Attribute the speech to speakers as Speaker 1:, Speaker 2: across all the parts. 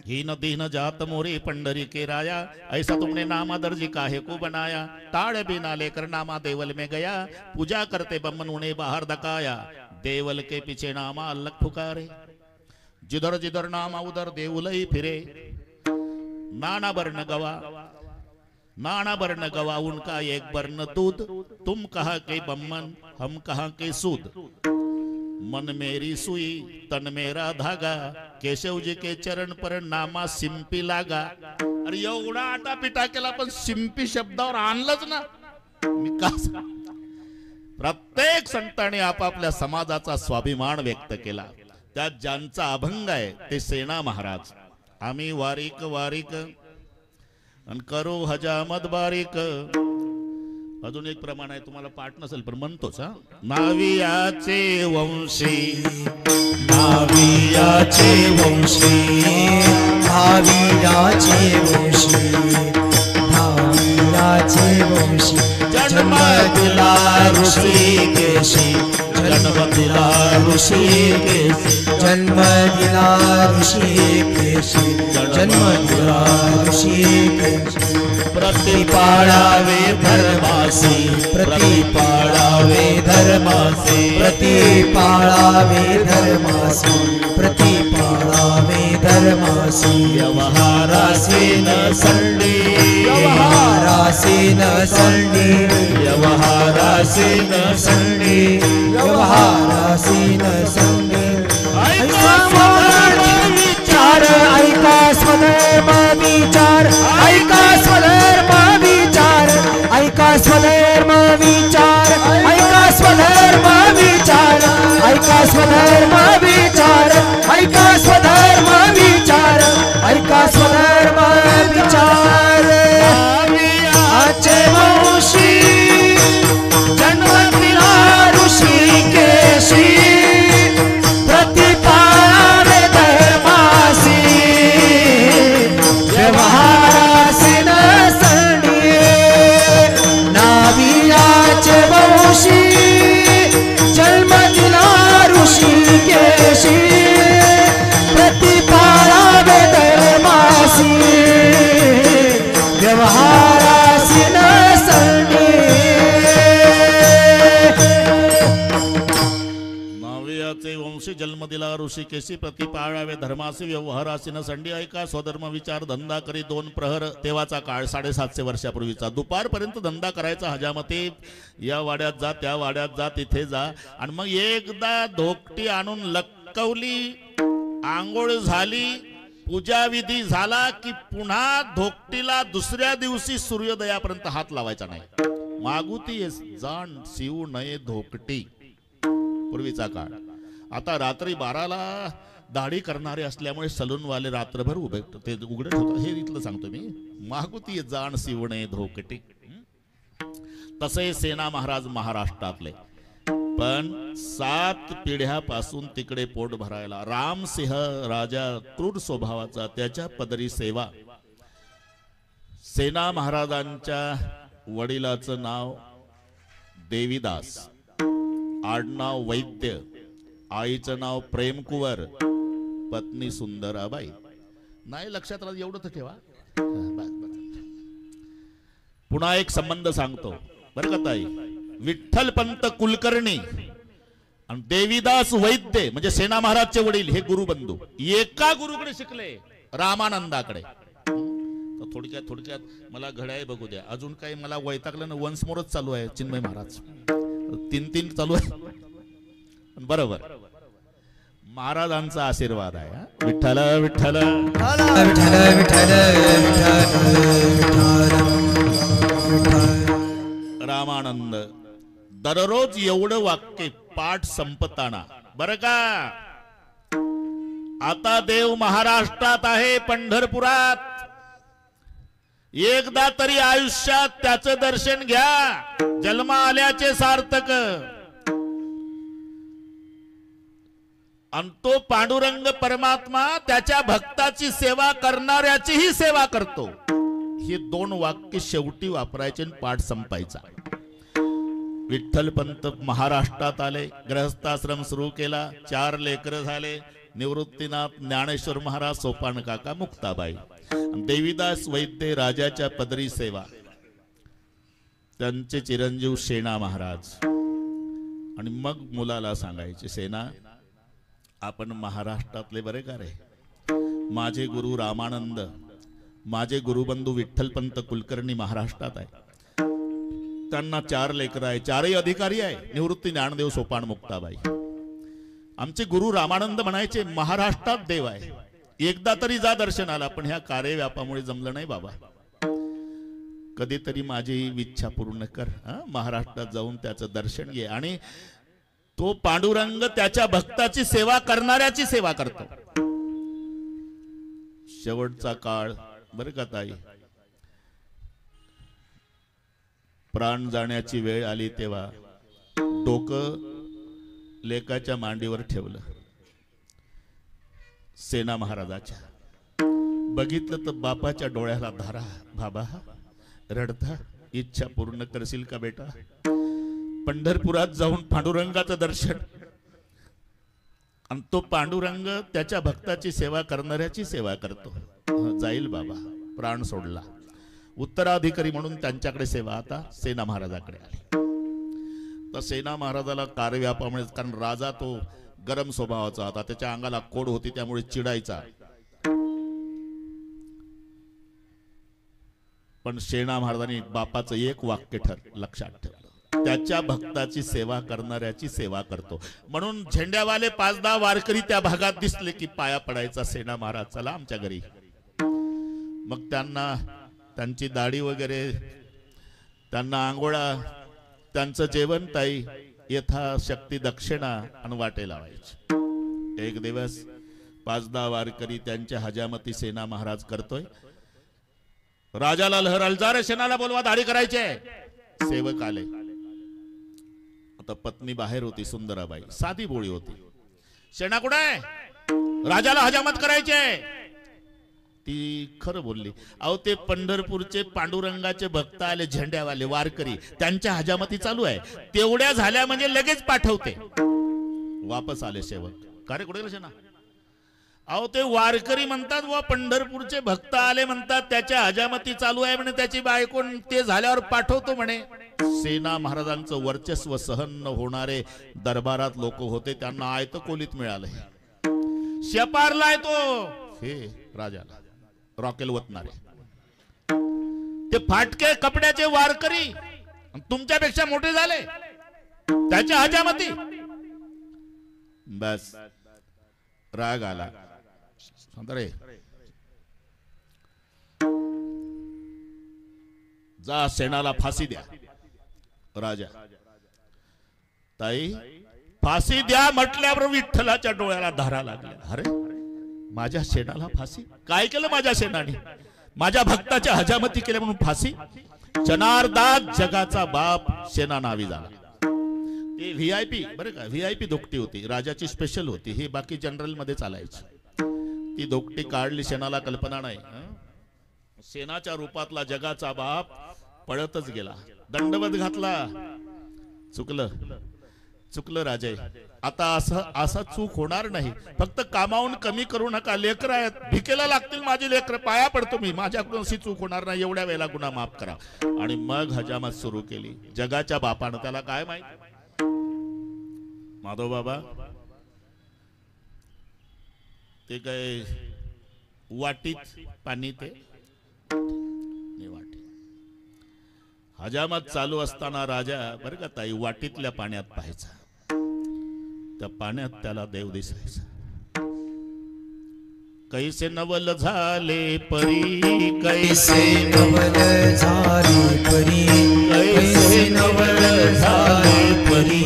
Speaker 1: ही न दीन जात मोरे पंडरी के राया, ऐसा तुमने नामा दर्जी काहे को बनाया। ताड़ बिना लेकर नामा देवल में गया, पूजा करते बम्मन उन्हें बाहर धकाया। देवल के पीछे नामा अलग पुकारे, जिधर जिधर नामा उधर देवल ही फिरे। नाना वर्ण गवा, नाना वर्ण गवा उनका एक वर्ण दूध। तुम कहा के बम्मन हम कहा के सूद। मन मेरी सुई तन मेरा धागा, केशव जी के चरण पर नामा सिंपी लागा। अरे एवढा आटा पिटा केला पण सिंपी शब्दावर आणलंच ना मी का। प्रत्येक संतांनी आपापल्या समाजाचा स्वाभिमान व्यक्त केला, त्यात ज्यांचा अभंग आहे ते सेना महाराज। आम्ही वारीक वारीक अन करू हजामत बारीक। अजून एक प्रमाण आहे, तुम्हाला पाठ नसेल पण म्हणतोच हा। नावियाचे वंशी,
Speaker 2: नावियाचे वंशी, नावियाचे वंशी, नावियाचे वंशी।
Speaker 1: जन्म दिला ऋषिकेशी, जन्म दिला ऋषिकेशी,
Speaker 2: जन्म दिला ऋषिकेशी, जन्म दिला ऋषिकेशी।
Speaker 1: प्रतिपाळावे धर्मासी, प्रतिपाळावे धर्मासी,
Speaker 2: प्रतिपाळावे धर्मासी, प्रतिपाळावे धर्मासी।
Speaker 1: व्यवहारासी न संडी,
Speaker 2: व्यवहारासी न संडी,
Speaker 1: व्यवहारासी न संडी,
Speaker 2: व्यवहारासी न संडी।
Speaker 1: ऐका स्वधर्म
Speaker 2: विचार, ऐका स्वधर्म विचार, ऐका स्वधर्म विचार, ऐका स्वधर्म विचार, ऐका स्वधर्म विचार, ऐका स्वधर्म विचार, ऐका स्वधर्म विचार, ऐका स्वधर्म विचार। आचे वंशी, जन्म दिला ऋषिकेशी, प्रतिपाळे धर्मासी, व्यवहारासी न संडी। नावियाचे वंशी, जन्म दिला ऋषिकेशी, प्रतिपाळे धर्मासी, व्यवहारासी न संडी।
Speaker 1: नावियाचे वंशी, जन्म दिला ऋषिकेशी, प्रतिपाळावे धर्मासी, व्यवहारासी न संडी। ऐका स्वधर्म विचार, धंदा करी दोन प्रहर। तेव्हाचा काळ 750 वर्षापूर्वीचा। दुपारपर्यंत धंदा करायचा हजामते। या वाड्यात जा, त्या वाड्यात जा, तिथे जा, आणि मग एकदा धोकटी आणून लटकवली, आंघोळ झाली, पूजा विधी झाला की पुन्हा धोकटीला दुसऱ्या दिवशी सूर्योदयापर्यंत हात लावायचा नाही। मागुती जाण शिव नये धोकटी, पूर्वीचा काळ। आता रात्री 12ला दाढी करणारे असल्यामुळे सलूनवाले रात्रभर उभे ते उघडे ठेवतात, हे इथलं सांगतो मी। मागुती जाण शिव नये धोकटी। तसे सेना महाराज महाराष्ट्रातले, पण 7 पिढ्यापासून तिकडे पोट भरायला। रामसिंह राजा क्रूर स्वभावाचा, त्याच्या पदरी सेवा। सेना महाराजांच्या वडिलाचं नाव देवीदास, आडनाव वैद्य, आईचं नाव प्रेमकुंवर, पत्नी सुंदराबाई। नाही लक्षात राहत एवढं तर ठेवा। पुन्हा एक संबंध सांगतो बरं का ताई। विठ्ठलपंत कुलकर्णी आणि देवीदास वैद्य म्हणजे सेना महाराजचे वडील, हे गुरुबंधू एका गुरुकडे शिकले, रामानंदाकडे। थोडक्यात थोडक्यात मला घड्याळ बघू द्या, अजून काही मला वैतागलं ना। वन्स मोरच चालू आहे चिन्मय महाराज, 3 चालू आहे बरोबर। महाराजांचा आशीर्वाद आहे। विठ्ठल विठ्ठल
Speaker 2: विठ्ठल विठ्ठल
Speaker 1: रामानंद दररोज एवढं वाक्य पाठ संपताना बरं का। आता देव महाराष्ट्रात आहे, पंढरपुरात। एकदा तरी आयुष्यात त्याचं दर्शन घ्या, जन्म आल्याचे सार्थक। आणि तो पांडुरंग परमात्मा त्याच्या भक्ताची सेवा करणाऱ्याचीही सेवा करतो। हे 2 वाक्य शेवटी वापरायचे आणि पाठ संपायचा। विठ्ठलपंत महाराष्ट्रात आले, गृहस्थाश्रम सुरू केला, 4 लेकरं झाले, निवृत्तीनाथ ज्ञानेश्वर महाराज, सोपान काका, मुक्ताबाई, देवीदास वैद्य राजाच्या पदरी सेवा, त्यांचे चिरंजीव सेना महाराज. आणि मग मुलाला सांगायचे, सेना आपण महाराष्ट्रातले बरे का रे? माझे गुरु रामानंद, माझे गुरुबंधू विठ्ठलपंत कुलकर्णी महाराष्ट्रात आहे. त्यांना 4 लेकर आहे, 4ही अधिकारी आहे. निवृत्ती ज्ञानदेव, सोपान, मुक्ताबाई. आमचे गुरु रामानंद म्हणायचे महाराष्ट्रात देव आहे, एकदा तरी जा दर्शनाला. पण ह्या कार्यव्यापामुळे जमलं नाही बाबा. कधीतरी माझी इच्छा पूर्ण कर, महाराष्ट्रात जाऊन त्याचं दर्शन घे. आणि तो पांडुरंग त्याच्या भक्ताची सेवा करणाऱ्याची सेवा करतो. शेवटचा काळ बरं का ताई, प्राण जाण्याची वेळ आली तेव्हा डोकं लेकाच्या मांडीवर ठेवलं सेना महाराजाच्या. बघितलं तर बापाच्या डोळ्याला धारा. बाबा रडता, इच्छा पूर्ण करशील का बेटा? पंढरपुरात जाऊन पांडुरंगाचं दर्शन. आणि तो पांडुरंग त्याच्या भक्ताची सेवा करणाऱ्याची सेवा करतो. जाईल बाबा. प्राण सोडला. उत्तराधिकारी म्हणून त्यांच्याकडे सेवा आता सेना महाराजाकडे आली. तर सेना महाराजाला कार्यव्यापामुळे, कारण राजा तो गरम स्वभावाचा होता, त्याच्या अंगाला कोड होती, त्यामुळे चिडायचा. पण सेना महाराजांनी बापाचं एक वाक्य लक्षात ठेवलं, त्याच्या भक्ताची सेवा करणाऱ्याची सेवा करतो. म्हणून झेंड्यावाले 5-10 वारकरी त्या भागात दिसले की पाया पडायचा सेना महाराज, चला आमच्या घरी. मग त्यांना त्यांची दाढी वगैरे, त्यांना आंघोळा, त्यांचं जेवण ताई यथाशक्ती दक्षिणा आणि वाटे लावायची. एक दिवस 5-10 वारकरी त्यांच्या हजामती सेना महाराज करतोय. राजाला लहराल, जा रे सेनाला बोलवा, दाढी करायचे. सेवक आले. आता पत्नी बाहेर होती, सुंदराबाई, साधी बोळी होती. सेना कुठे आहे? राजाला हजामत करायचे. ती खरं बोलली. अहो ते पंढरपूरचे पांडुरंगाचे भक्त आले, झेंड्यावाले वारकरी, त्यांच्या हजामती चालू आहे. तेवढ्या झाल्या म्हणजे लगेच पाठवते. वापस आले सेवक. का रे कुठे गेले सेना? अहो ते वारकरी म्हणतात व पंढरपूरचे भक्त आले म्हणतात, त्याच्या हजामती चालू आहे म्हणे, त्याची बायको, ते झाल्यावर पाठवतो म्हणे. सेना महाराजांचं वर्चस्व सहन न होणारे दरबारात लोक होते, त्यांना आयत कोलीत मिळाले. शेपारलाय तो हे राजाला रॉकेल वतणारे, ते फाटके कपड्याचे वारकरी तुमच्यापेक्षा मोठे झाले, त्याच्या हजामती. बस राग आला. रे जा सेनाला फाशी द्या. राजा ताई फाशी द्या म्हटल्यावर विठ्ठलाच्या डोळ्याला धारा लागल्या. अरे माझ्या सेनाला फाशी? काय केलं माझ्या सेनाने? माझ्या भक्ताच्या हजामती केल्या म्हणून फाशी? जनार्दन जगाचा बाप सेना नावी झाला. ते व्हीआयपी बरं का, व्हीआयपी दोकटी होती, राजाची स्पेशल होती. ही बाकी जनरल मध्ये चालायची. ती दोकटी काढली, सेनाला कल्पना नाही. सेनाच्या रूपातला जगाचा बाप पळतच गेला, दंडवत घातला. चुकलं चुकलं राजे, आता असं चूक होणार नाही. फक्त कामावून कमी करू नका. लेकर आहेत, भिकेला लागतील माझी लेकर, पाया पडतो मी, माझ्याकडून अशी चूक होणार नाही, एवढ्या वेळेला गुन्हा माफ करा. आणि मग हजामत सुरू केली. जगाच्या बापानं, त्याला काय माहित, माधव बाबा ते काय वाटीत पाणी, ते वाटी. हजामत चालू असताना राजा बरं का ताई वाटीतल्या पाण्यात पाहायचा. त्या पाण्यात त्याला देव दिसायचा. कैसे नवल झाले परी,
Speaker 2: कैसे नवल झाले परी, कैसे नवल झाले परी,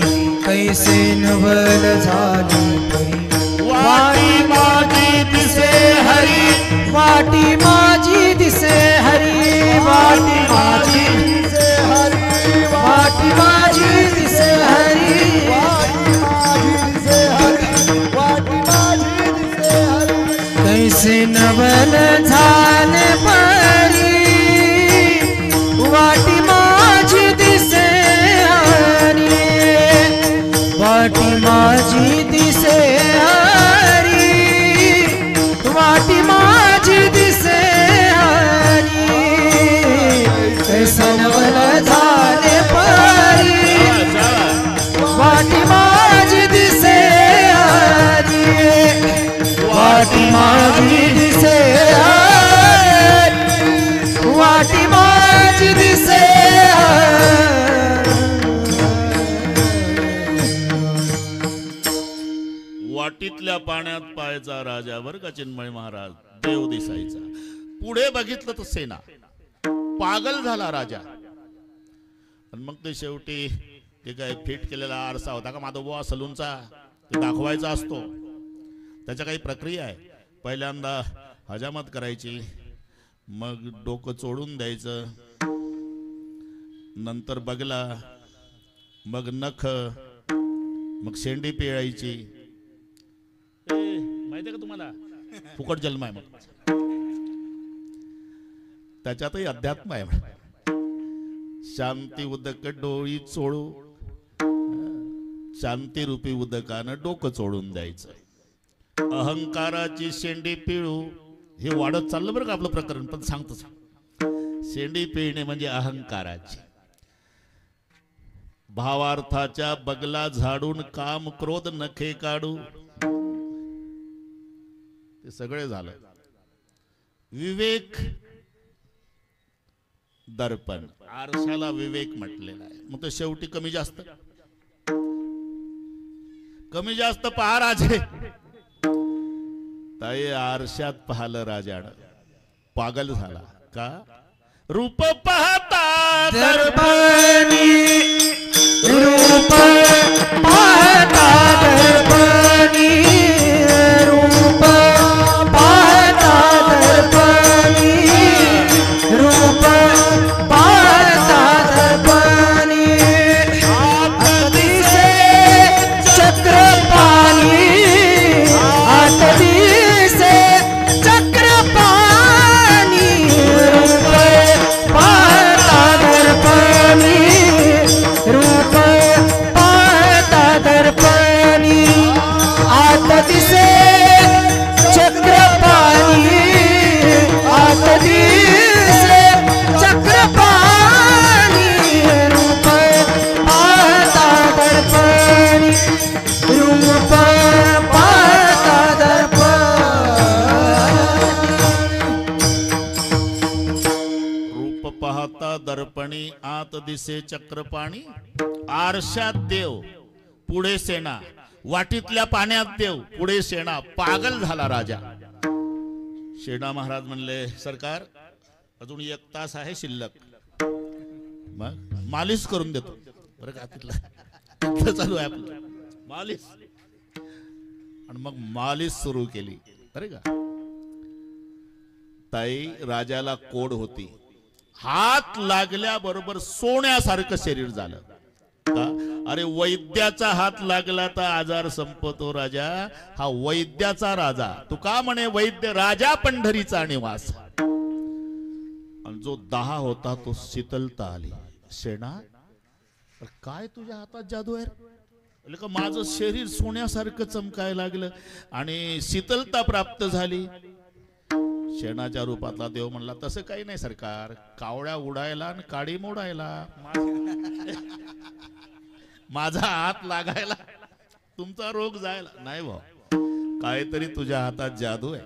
Speaker 2: कैसे नवल झाले परी. वाटी माझी दिसे हरी, वाटी माझी दिसे हरी, वाटी माझी दिसे हरी, वाटी माझी दिसे हरी, वाटी माझी दिसे हरी. कैसे नवल झाले परी, वाटी माझी दिसे हरी, वाटी माझी दिसे हरी.
Speaker 1: राजा बर का चिन्मय महाराज, देव दिसायचा. पुढे बघितलं तर सेना, पागल झाला राजा. आणि मग ते शेवटी ते काय फिट केलेला आरसा होता का माधवबुवा सलूनचा, ते दाखवायचा असतो. त्याच्या काही प्रक्रिया आहे. पहिल्यांदा हजामत करायची, मग डोकं चोडून द्यायचं, नंतर बगला, मग नख, मग शेंडी पिळायची. माहिती का तुम्हाला, फुकट जन्म आहे. मग त्याच्यातही अध्यात्म आहे. शांती उदक डोळी चोळू, शांती रूपी उदकानं डोकं चोडून द्यायचं. अहंकाराची शेंडी पिळू, हे वाढत चाललं बरं का आपलं प्रकरण. पण सांगतो, शेंडी पिळणे म्हणजे अहंकाराची. भावार्थाच्या बगला झाडून काम क्रोध नखे काढू, ते सगळे झालं. विवेक दर्पण, आरशाला विवेक म्हटलेला आहे. मग तो शेवटी कमी जास्त पहा राजे. ताई आरशात पाहिलं राजानं, पागल झाला. का रूप पाहता
Speaker 2: दर्पणी, रूप पाहता दर्पणी, रूप पाहता दर्पणी, रूप पाहता दर्पणी. आत दिसे चक्रपाणी, आत दिसे चक्रपाणी, रूप पाहता दर्पणी, रूप पाहता दर्पणी. आत दिसे चक्रपाणी, आत दिसे चक्रपाणी, रूप पाहता दर्पणी, रूप पाहता दर्पणी.
Speaker 1: रूप पाहता दर्पणी, आत दिसे चक्रपाणी. आरशात देव, पुढे सेना. वाटीतल्या पाण्यात देव, पुढे सेना. पागल झाला राजा. शेणा महाराज म्हणले, सरकार अजून 1 तास आहे शिल्लक, मग मालिश करून देतो. बरं का, तिथलं चालू आहे आपलं मालिश. आणि मग मालिश सुरू केली. बरं का, ताई राजाला कोड होती. हात लागल्याबरोबर सोन्यासारखं शरीर झालं. का? अरे वैद्याचा हात लागला तर आजार संपतो राजा. हा वैद्याचा राजा. तू का म्हणे वैद्य राजा पंढरीचा निवास. आणि जो 10 होता तो शीतलता आली. शेणा काय तुझ्या हातात जादू आहे. का माझं शरीर सोन्यासारखं चमकायला लागलं आणि शीतलता प्राप्त झाली. शेणाच्या रूपातला देव म्हणला, तसं काही नाही सरकार, कावळ्या उडायला आणि काडी मोडायला, माझा हात लागायला तुमचा रोग जायला नाही. भाऊ काहीतरी तुझ्या हातात जादू आहे.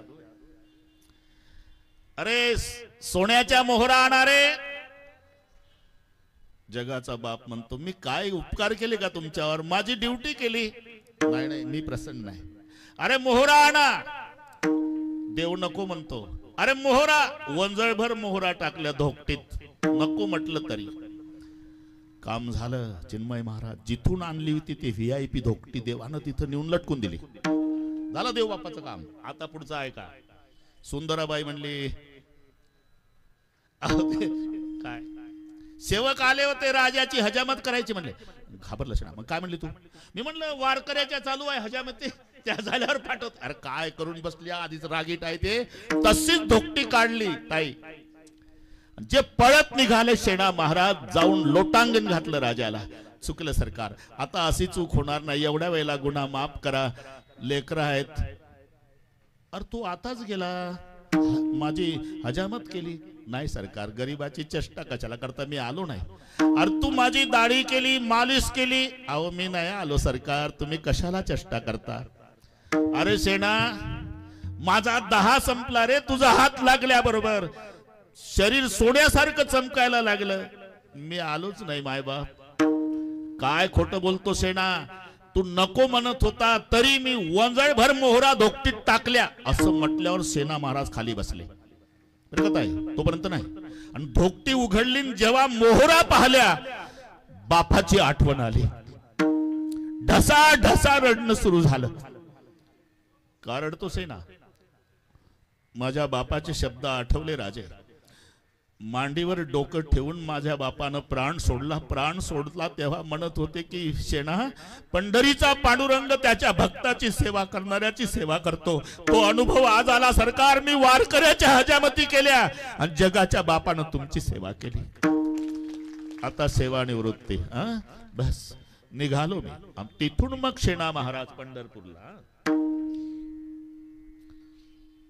Speaker 1: अरे सोन्याच्या मोहरा आणणारे जगाचा बाप म्हणतो, मी काय उपकार केले का तुमच्यावर, माझी ड्युटी केली. नाही नाही, मी प्रसन्न नाही. अरे मोहरा आणा. देव नको म्हणतो. अरे मोहरा, वंजळभर मोहरा टाकल्या धोकटीत. नको म्हटलं तरी काम झालं. चिन्मय महाराज जिथून आणली होती ती VIP धोकटी देवानं तिथं नेऊन लटकून दिली. झालं देव बापाचं काम. आता पुढचं ऐका. सुंदराबाई म्हणली, काय सेवक आले होते राजाची हजामत करायची. म्हणले घाबरलं शेणा. मग काय म्हणली तू. मी म्हणलं वारकऱ्याच्या चालू आहे हजामती, त्या झाल्यावर पाठवत. अरे काय करून बसली, आधीच रागीट आहे ते. तशीच धोकटी काढली ताई. जे पळत निघाले शेणा महाराज जाऊन लोटांगण घातलं राजाला. चुकलं सरकार, आता अशी चूक होणार नाही. एवढ्या वेळेला गुन्हा माफ करा, लेकरं आहेत. अरे तू आताच गेला, माझी हजामत केली. नाही सरकार, गरीबाची चेष्टा कशाला करता, मी आलो नाही. अरे तू माझी दाढी केली, मालिश केली. अहो मी नाही आलो सरकार, तुम्ही कशाला चेष्टा करता. अरे सेना, माझा 10 संपला रे. तुझा हात लागल्या बरोबर शरीर सोन्यासारखं चमकायला लागलं. मी आलोच नाही मायबाप. काय खोटं बोलतो सेना. तू नको म्हणत होता तरी मी वंजळभर मोहरा धोकटीत टाकल्या असं म्हटल्यावर सेना महाराज खाली बसले. बरं का ताई, तोपर्यंत नाही. आणि धोकटी उघडली जेव्हा मोहरा पाहिल्या बापाची आठवण आली. ढसा ढसा रडणं सुरू झालं. का रडतो सेना? माझ्या बापाचे शब्द आठवले राजे. मांडीवर डोकं ठेवून माझ्या बापानं प्राण सोडला. प्राण सोडला तेव्हा म्हणत होते की सेना, पंढरीचा पांडुरंग त्याच्या भक्ताची सेवा करणाऱ्याची सेवा करतो. तो अनुभव आज आला सरकार. मी वारकऱ्याच्या हजामती केल्या आणि जगाच्या बापानं तुमची सेवा केली. आता सेवा निवृत्ती. बस निघालो मी. तिथून मग सेना महाराज पंढरपूरला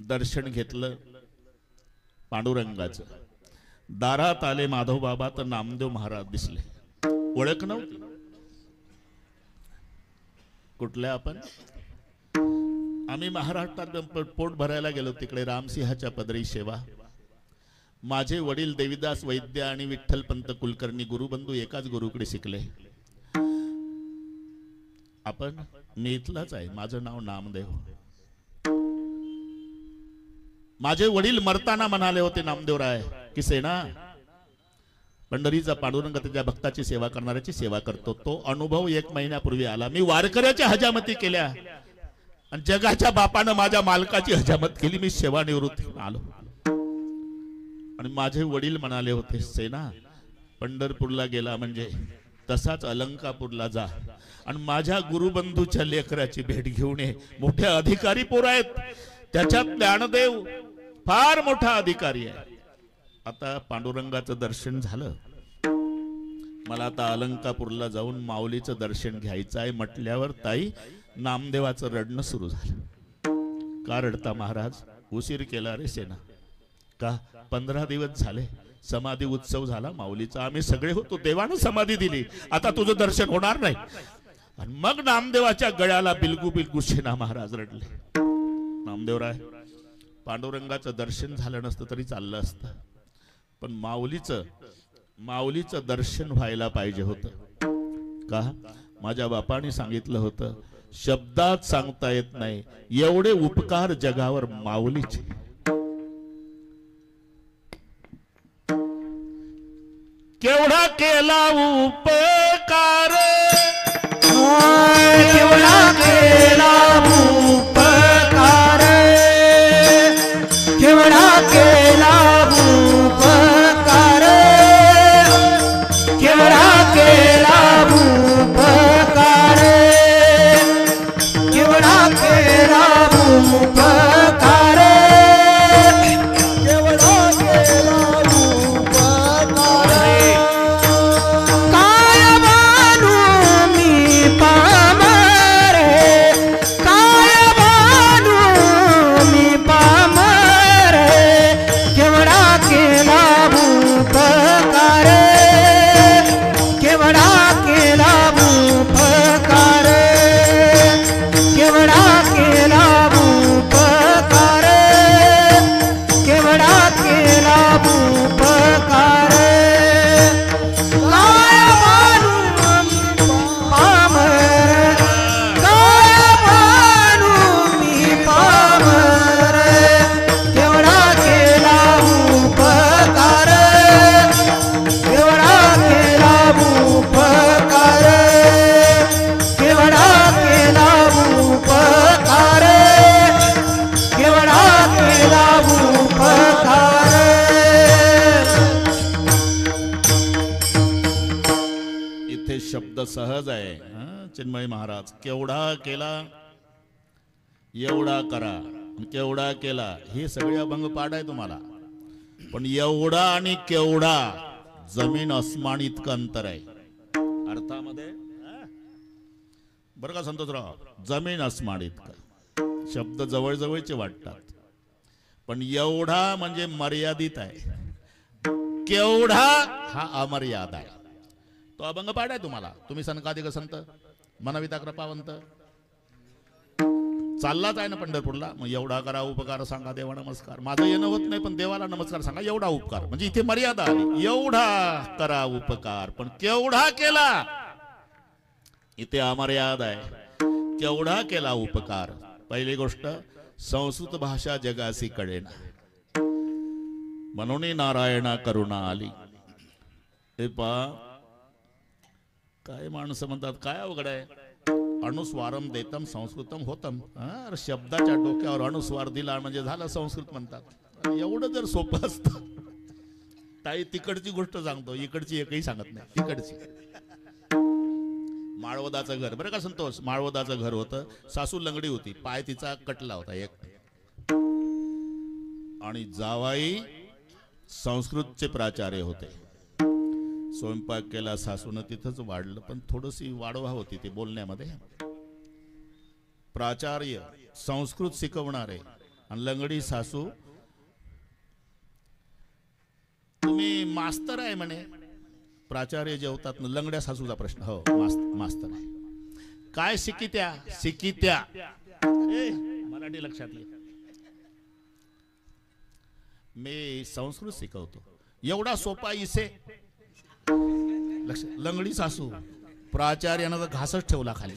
Speaker 1: दर्शन घेतलं पांडुरंगाचं. दारात आले माधव बाबा तर नामदेव महाराज दिसले. ओळख नव्हती. कुठल्या आपण? आम्ही महाराष्ट्रात पोट भरायला गेलो तिकडे रामसिंहाच्या पदरी सेवा. माझे वडील देवीदास वैद्य आणि विठ्ठलपंत कुलकर्णी गुरुबंधू एकाच गुरुकडे शिकले. आपण मी इथलाच आहे. माझं नाव नामदेव. माझे वडील मरताना म्हणाले होते नामदेवराय की सेना, पंढरीचा पांडुरंग त्याच्या भक्ताची सेवा करणाऱ्याची सेवा करतो. तो अनुभव 1 महिन्यापूर्वी आला. मी वारकऱ्याच्या हजामती केल्या आणि जगाच्या बापानं माझ्या मालकाची हजामत केली. मी सेवा निवृत्ती आलो. आणि माझे वडील म्हणाले होते सेना, पंढरपूरला गेला म्हणजे तसाच अलंकापूरला जा आणि माझ्या गुरुबंधूच्या लेकराची भेट घेऊन ये. मोठे अधिकारी पोर आहेत. त्याच्यात ज्ञानदेव फार मोठा अधिकारी आहे. आता पांडुरंगाचं दर्शन झालं. मला आता अलंकापूरला जाऊन माऊलीचं दर्शन घ्यायचं आहे म्हटल्यावर ताई नामदेवाचं रडणं सुरू झालं. का रडता महाराज? उशीर केला रे सेना. का? 15 दिवस झाले समाधी उत्सव झाला माऊलीचा. आम्ही सगळे होतो. देवानं समाधी दिली. आता तुझं दर्शन होणार नाही. आणि मग नामदेवाच्या गळ्याला बिलगू बिलगू सेना महाराज रडले. नामदेवराय, पांडुरंगाचं दर्शन झालं नसतं तरी चाललं असतं, पण माऊलीचं दर्शन व्हायला पाहिजे होतं. का? माझ्या बापाने सांगितलं होतं, शब्दात सांगता येत नाही एवढे उपकार जगावर माऊलीचे. केवढा केला उपकार,
Speaker 2: केवढा केला उपकार, केवढा केला उपकार, केवढा केला उपकार, केवढा केला उपकार, केवढा केला उपकार. काय मानू मी पामर, काय मानू मी पामर, केवढा केला उपकार, केवढा केला उपकार, केवढा केला उपकार, केवढा केला उपकार. काय मानू पामर, काय मानू मी पामर, केवढा केला उपकार, केवढा केला उपकार, केवढा केला उपकार, केवढा केला उपकार.
Speaker 1: इथे शब्द सहज आहे. चिन्मय महाराज, केवढा केला, एवढा करा, केवढा केला, हे सगळे अभंग पाठ आहे तुम्हाला. पण एवढा आणि केवढा जमीन अस्मान इतकं अंतर आहे अर्थामध्ये. बरं का संतोषराव, जमीन अस्मान इतकं. शब्द जवळजवळचे वाटतात, पण एवढा म्हणजे मर्यादित आहे, केवढा हा अमर्याद आहे. तो अभंग पाठ आहे तुम्हाला. तुम्ही सनकादिक संत मनविता कृपावंत चाललाच आहे ना पंढरपूरला. मग एवढा करा उपकार सांगा, देवा नमस्कार. माझं येणं होत नाही पण देवाला नमस्कार सांगा. एवढा उपकार म्हणजे इथे मर्यादा आली. एवढा करा उपकार, पण केवढा केला इथे अमर्याद आहे. केवढा केला उपकार. पहिली गोष्ट, संस्कृत भाषा जगासी कळेना, म्हणून नारायणा करुणा आली. हे पा काय माणसं म्हणतात, काय अवघड आहे. अनुस्वारम देतम संस्कृतम होतम. शब्दाच्या डोक्यावर अनुस्वार दिला म्हणजे झालं संस्कृत म्हणतात. एवढं जर सोपं असतं. ताई तिकडची गोष्ट सांगतो, इकडची एकही सांगत नाही. तिकडची माळवदाचं घर, बरं का संतोष, माळवदाचं घर होतं. सासू लंगडी होती, पाय तिचा कटला होता एक, आणि जावाई संस्कृतचे प्राचार्य होते. स्वयंपाक केला सासून, तिथंच वाढलं, पण थोडीशी वाढवा होती ती बोलण्यामध्ये. प्राचार्य संस्कृत शिकवणारे आणि लंगडी सासू. तुम्ही मास्तर आहे म्हणे. प्राचार्य जेवतात ना, लंगड्या सासूचा प्रश्न. हो मास्तर आहे. काय शिकित्या? शिकित्या मराठी लक्षात घे. मी संस्कृत शिकवतो. एवढा सोपा इसे लंगडी सासू. प्राचार्यानं तर घासच ठेवला खाली.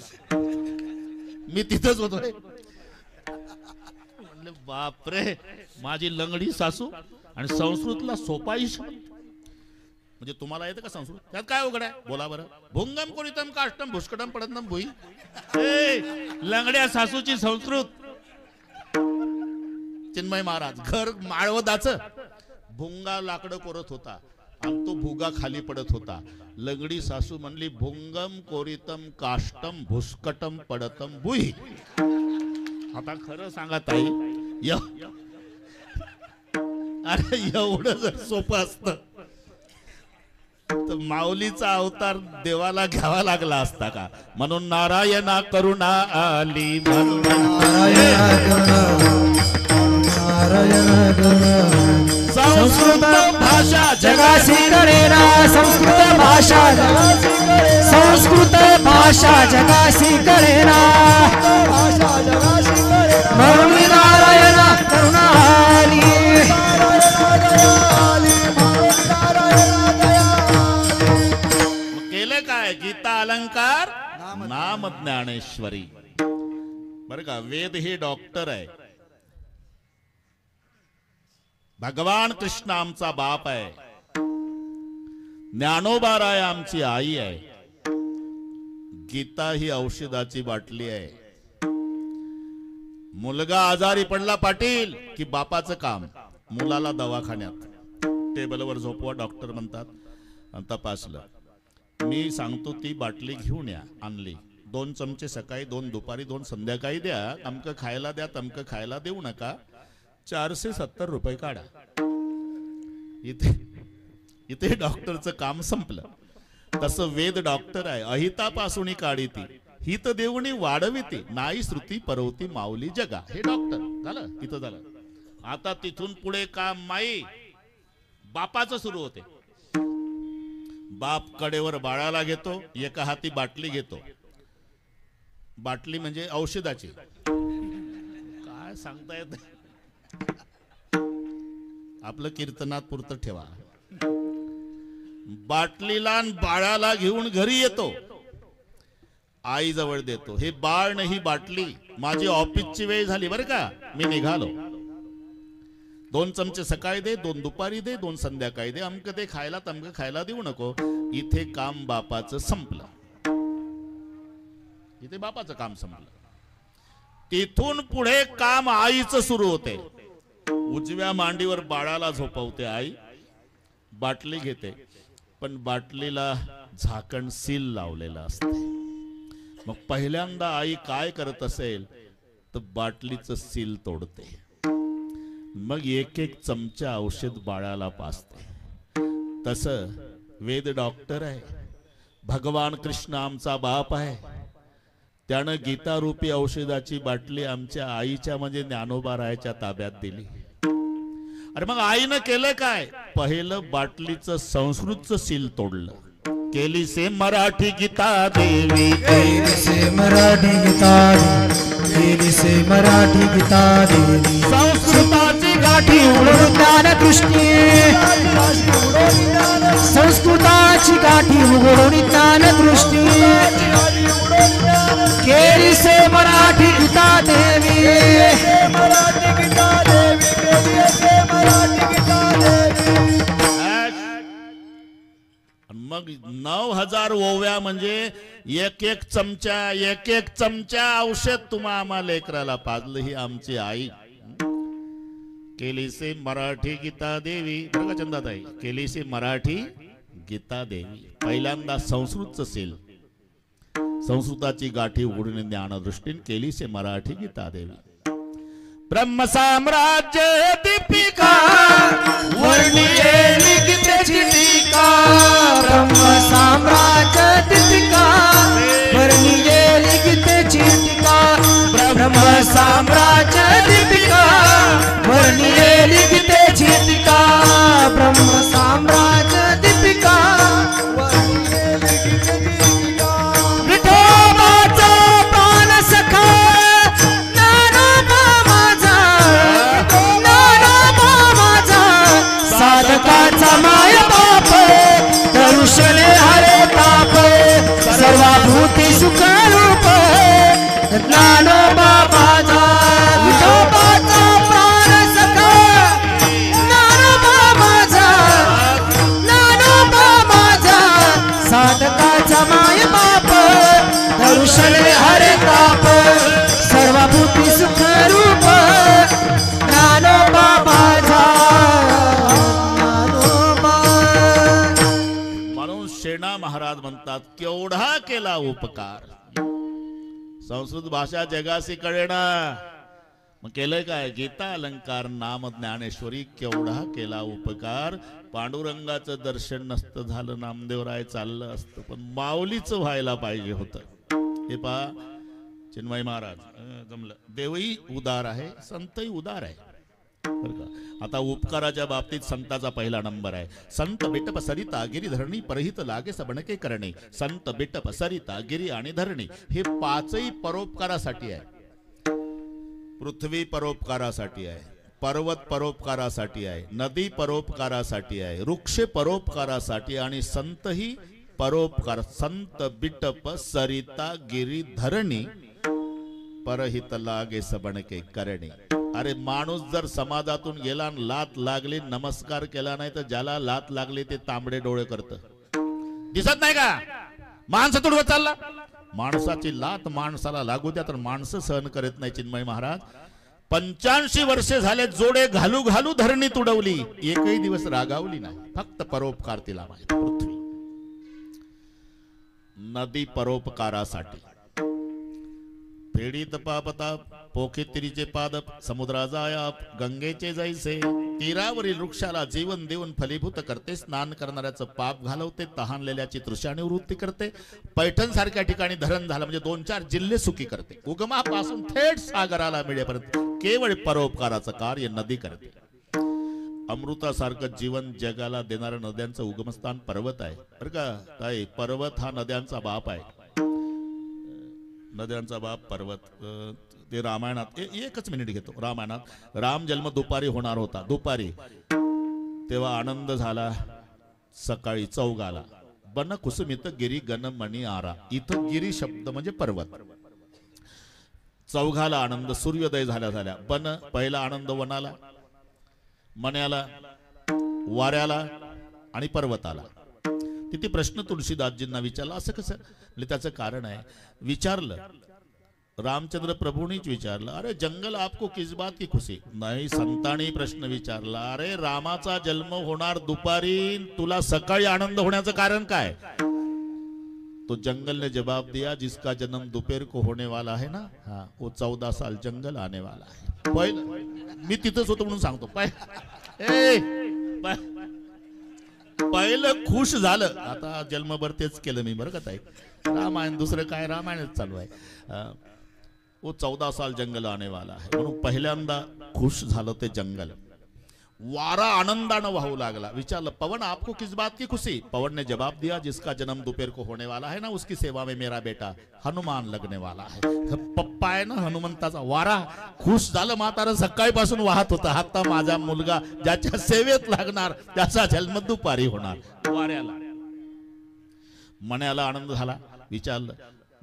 Speaker 1: मी तिथंच होतो. म्हणले बापरे, माझी लंगडी सासू आणि संस्कृतला सोपा इशे. म्हणजे तुम्हाला येतं का संस्कृत? त्यात काय उघड आहे? बोला बरं. भुंगम कोणीतम काष्टम भुष्कटम पडतम भुई. लंगड्या सासूची संस्कृत. चिन्मय महाराज, घर माळवदाचं. भुंगा लाकडं कोरत होता आणि तो भुगा खाली पडत होता. लंगडी सासू म्हणली, भुंगम कोरितम काष्टम भुष्कटम पडतम भुई. आता खरं सांगा ताई, अरे एवढं जर सोपं असतं तर माऊलीचा अवतार देवाला घ्यावा लागला असता का? म्हणून नारायणा करुणा आली, म्हणून संस्कृत भाषा
Speaker 2: जगासी कळेना, संस्कृत भाषा, संस्कृत भाषा जगासी कळेना, म्हणून नारायण करुणा आली.
Speaker 1: केले काय? गीता अलंकार, नाम ज्ञानेश्वरी. बर का, वेद हे डॉक्टर आहे. भगवान कृष्ण आमचा बाप आहे. ज्ञानोबाराय आमची आई आहे. गीता ही औषधाची बाटली आहे. मुलगा आजारी पडला पाटील की बापाचं काम, मुलाला दवाखान्यात टेबलवर झोपवा, डॉक्टर म्हणतात. तपासलं, मी सांगतो ती बाटली घेऊन या. आणली. 2 चमचे सकाळी, 2 दुपारी, 2 संध्याकाळी द्या. अमकं खायला द्या, तमकं खायला देऊ नका. 470 रुपये काढा. इथे डॉक्टरचं काम संपलं. तसं वेद डॉक्टर आहे. अहितापासून काढीती, हित देऊनी वाढविती, नाही श्रुती परवती माऊली जगा. हे डॉक्टर झालं, इथं झालं. आता तिथून पुढे काम माई बापाचं सुरू होते. बाप कडेवर बाळाला घेतो, एका हाती बाटली घेतो. बाटली म्हणजे औषधाची. काय सांगता येत, आपलं कीर्तनात पुरतं ठेवा. बाटलीला बाळाला घेऊन घरी येतो, आई जवळ देतो. हे बाळ नाही बाटली. माझी ऑफिसची वेळ झाली बरं का, मी निघालो. 2 चमचे सकाळी दे, 2 दुपारी दे, 2 संध्याकाळी दे. अमकं ते खायला तमकं खायला देऊ नको. इथे काम बापाचं संपलं. इथे बापाचं काम संपलं. तिथून पुढे काम आईचं सुरू होते. उजव्या मांडीवर बाळाला झोपवते आई. बाटली घेते, पण बाटलीला झाकण सील लावलेलं असते. मग पहिल्यांदा आई काय करत असेल तर बाटलीचं सील तोडते. मग एक एक चमचा औषध बाळाला पाजते. तसं वेद डॉक्टर आहे. भगवान कृष्ण आमचा बाप आहे. त्यानं गीता रूपी औषधाची बाटली आमच्या आईच्या म्हणजे ज्ञानोबारायाच्या ताब्यात दिली. अरे मग आईनं केलं काय? पहिलं बाटलीचं संस्कृतचं सील तोडलं. केली से मराठी गीता देवी,
Speaker 2: केली से मराठी गीता देवी, केली से मराठी गीता देवी.
Speaker 1: संस्कृताची
Speaker 2: गाठी उघडून ज्ञान दृष्टी, संस्कृताची गाठी उघडून ज्ञान दृष्टी. से मराठी गीता देवी
Speaker 3: मराठी गीता देवी केली से मराठी गीता देवी
Speaker 1: मग 9000 ओव्या म्हणजे एक एक चमचा औषध तुम्हा आम्हा लेकराला पाजलं ही आमची आई. केली से मराठी गीता देवी बरं का चंदाताई, केली से मराठी गीता देवी. पहिल्यांदा संस्कृतचं सेल, संस्कृताची गाठी उघडून ज्ञानदृष्टीन केली से मराठी गीता देवी. ब्रह्म साम्राज्य दीपिका
Speaker 2: वर्णिये लिखितची टीका ब्रह्म साम्राज्य दीपिका वर्णिये लिखितची टीका ब्रह्म साम्राज्य दीपिका वर्णिये लिखितची टीका ब्रह्म साम्राज्य दीपिका
Speaker 3: वर्णिये लिखितची टीका
Speaker 2: विठोबाचा प्राण सखा साधकाचा माय बाप दर्शने हरे ताप सर्वभूती सुखरूप ज्ञानोबा माझा विठोबाचा प्राण सखा ज्ञानोबा माझा ज्ञानोबा माझा साधकाचा माय बाप दर्शने हरे ताप सर्वभूती सुखरूप ज्ञानोबा माझा.
Speaker 1: शेणा महाराज म्हणतात केवढा केला उपकार. संस्कृत भाषा जगासी कळेना, मग केलंय काय? गीता अलंकार नाम ज्ञानेश्वरी केवढा केला उपकार. पांडुरंगाचं दर्शन नसतं झालं, नामदेवराय चाललं असतं, पण माऊलीचं व्हायला पाहिजे होतं. हे पहा चिन्मय महाराज जमलं. देवही उदार आहे, संतही उदार आहे बरं का. आता उपकाराच्या बाबतीत संताचा पहिला नंबर आहे. संत बिटप सरिता गिरी धरणी परहित लागे सबणके करणे. संत बिटप सरिता गिरी आणि धरणी हे पाचही परोपकारासाठी आहे. पृथ्वी परोपकारासाठी आहे, पर्वत परोपकारासाठी आहे, नदी परोपकारासाठी आहे, वृक्ष परोपकारासाठी आणि संतही परोपकार. संत बिटप सरिता गिरी धरणी परहित लागे सबणके करणे. अरे माणूस जर समाजातून गेला, लात लागली, नमस्कार केला नाही, तर ज्याला लात लागली ते तांबडे डोळे करत. दिसत नाही का माणसं तुडवत चालला. माणसाची लात माणसाला लागू द्या तर माणसं सहन करत नाही. चिन्मय महाराज 85 वर्षे झाले जोडे घालू घालू धरणी तुडवली, एकही दिवस रागावली नाही. फक्त परोपकार तिला माहिती. पृथ्वी नदी परोपकारासाठी. फेडी तपापता पोखे तिरीचे पाद समुद्रा जाया गंगेचे जैसे. तीरावरील वृक्षाला जीवन देऊन फलीभूत करते. स्नान करणाऱ्याचं पाप घालवते, तहानलेल्याची तृषा निवृत्ती करते. पैठण सारख्या ठिकाणी धरण झालं म्हणजे 2-4 जिल्हे सुखी करते. उगमापासून थेट सागराला मिळेपर्यंत केवळ परोपकाराचं कार्य नदी करते. अमृतासारखं जीवन जगाला देणाऱ्या नद्यांचं उगमस्थान पर्वत आहे बरं का ताई. पर्वत हा नद्यांचा बाप आहे. नद्यांचा बाप पर्वत. ते रामायणात एकच मिनिट घेतो. रामायणात राम जन्म दुपारी होणार होता. दुपारी तेव्हा आनंद झाला. सकाळी चौगाला बन कुसुमित गिरी गणमणी आरा. इथं गिरी शब्द म्हणजे पर्वत. चौघाला आनंद सूर्योदय झाल्या झाल्या. बन पहिला आनंद वनाला, मण्याला, वाऱ्याला आणि पर्वताला. तिथे प्रश्न तुळशीदासजींना विचारला. असं कसं? म्हणजे त्याचं कारण आहे. विचारलं रामचंद्र प्रभूंनीच विचारलं, अरे जंगल आपको किस बात की खुशी? नाही, संतांनी प्रश्न विचारला, अरे रामाचा जन्म होणार दुपारी, तुला सकाळी आनंद होण्याचं कारण काय? तो जंगल ने जवाब दिया, जिसका जन्म दोपहर को होने वाला है ना, हाँ वो 14 साल जंगल आने वाला है. पहिलं मी तिथंच होतो म्हणून सांगतो. पहिलं खुश झालं. आता जन्मभर तेच केलं मी बरं का ताई. रामायण दुसरं काय, रामायणच चालू आहे. वो 14 साल जंगल आने वाला है म्हणून पहिल्यांदा खुश झालं ते जंगल. वारा आनंदानं वाहू लागला. विचारलं, पवन आपको किस बात की खुशी? पवन ने जवाब दिया, जिसका जन्म दोपहर को होने वाला है ना, उसकी सेवा में मेरा बेटा हनुमान लगने वाला है. पप्पा आहे ना हनुमंताचा. वारा खुश झालं. म्हातारा सकाळीपासून वाहत होता, आता माझा मुलगा ज्याच्या सेवेत लागणार त्याचा जन्म दुपारी होणार. वाऱ्याला, मण्याला आनंद झाला. विचारलं,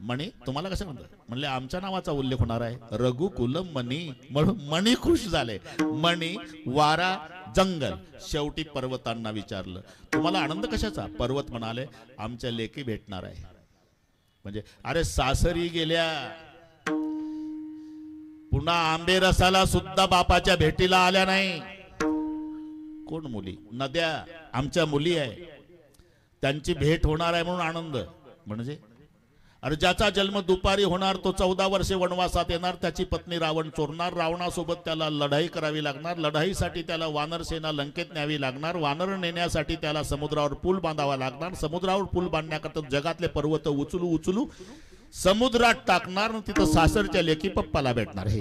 Speaker 1: मणी तुम्हाला कसं म्हणतात म्हणले आमच्या नावाचा उल्लेख होणार आहे रघुकुल मणी म्हणून मणी खुश झाले मणी वारा जंगल शेवटी पर्वतांना विचारलं तुम्हाला आनंद कशाचा पर्वत म्हणाले आमच्या लेकी भेटणार आहे म्हणजे अरे सासरी गेल्या पुन्हा आंबे रसाला सुद्धा बापाच्या भेटीला आल्या नाही कोण मुली नद्या आमच्या मुली आहे त्यांची भेट होणार आहे म्हणून आनंद म्हणजे अरे ज्याचा जन्म दुपारी होणार तो 14 वर्षे वनवासात येणार त्याची पत्नी रावण चोरणार रावणासोबत त्याला लढाई करावी लागणार लढाईसाठी त्याला वानर सेना लंकेत न्यावी लागणार वानर नेण्यासाठी त्याला समुद्रावर पूल बांधावा लागणार समुद्रावर पूल बांधण्याकरता जगातले पर्वत उचलू उचलू समुद्रात टाकणार तिथं सासरच्या लेकी पप्पाला भेटणार हे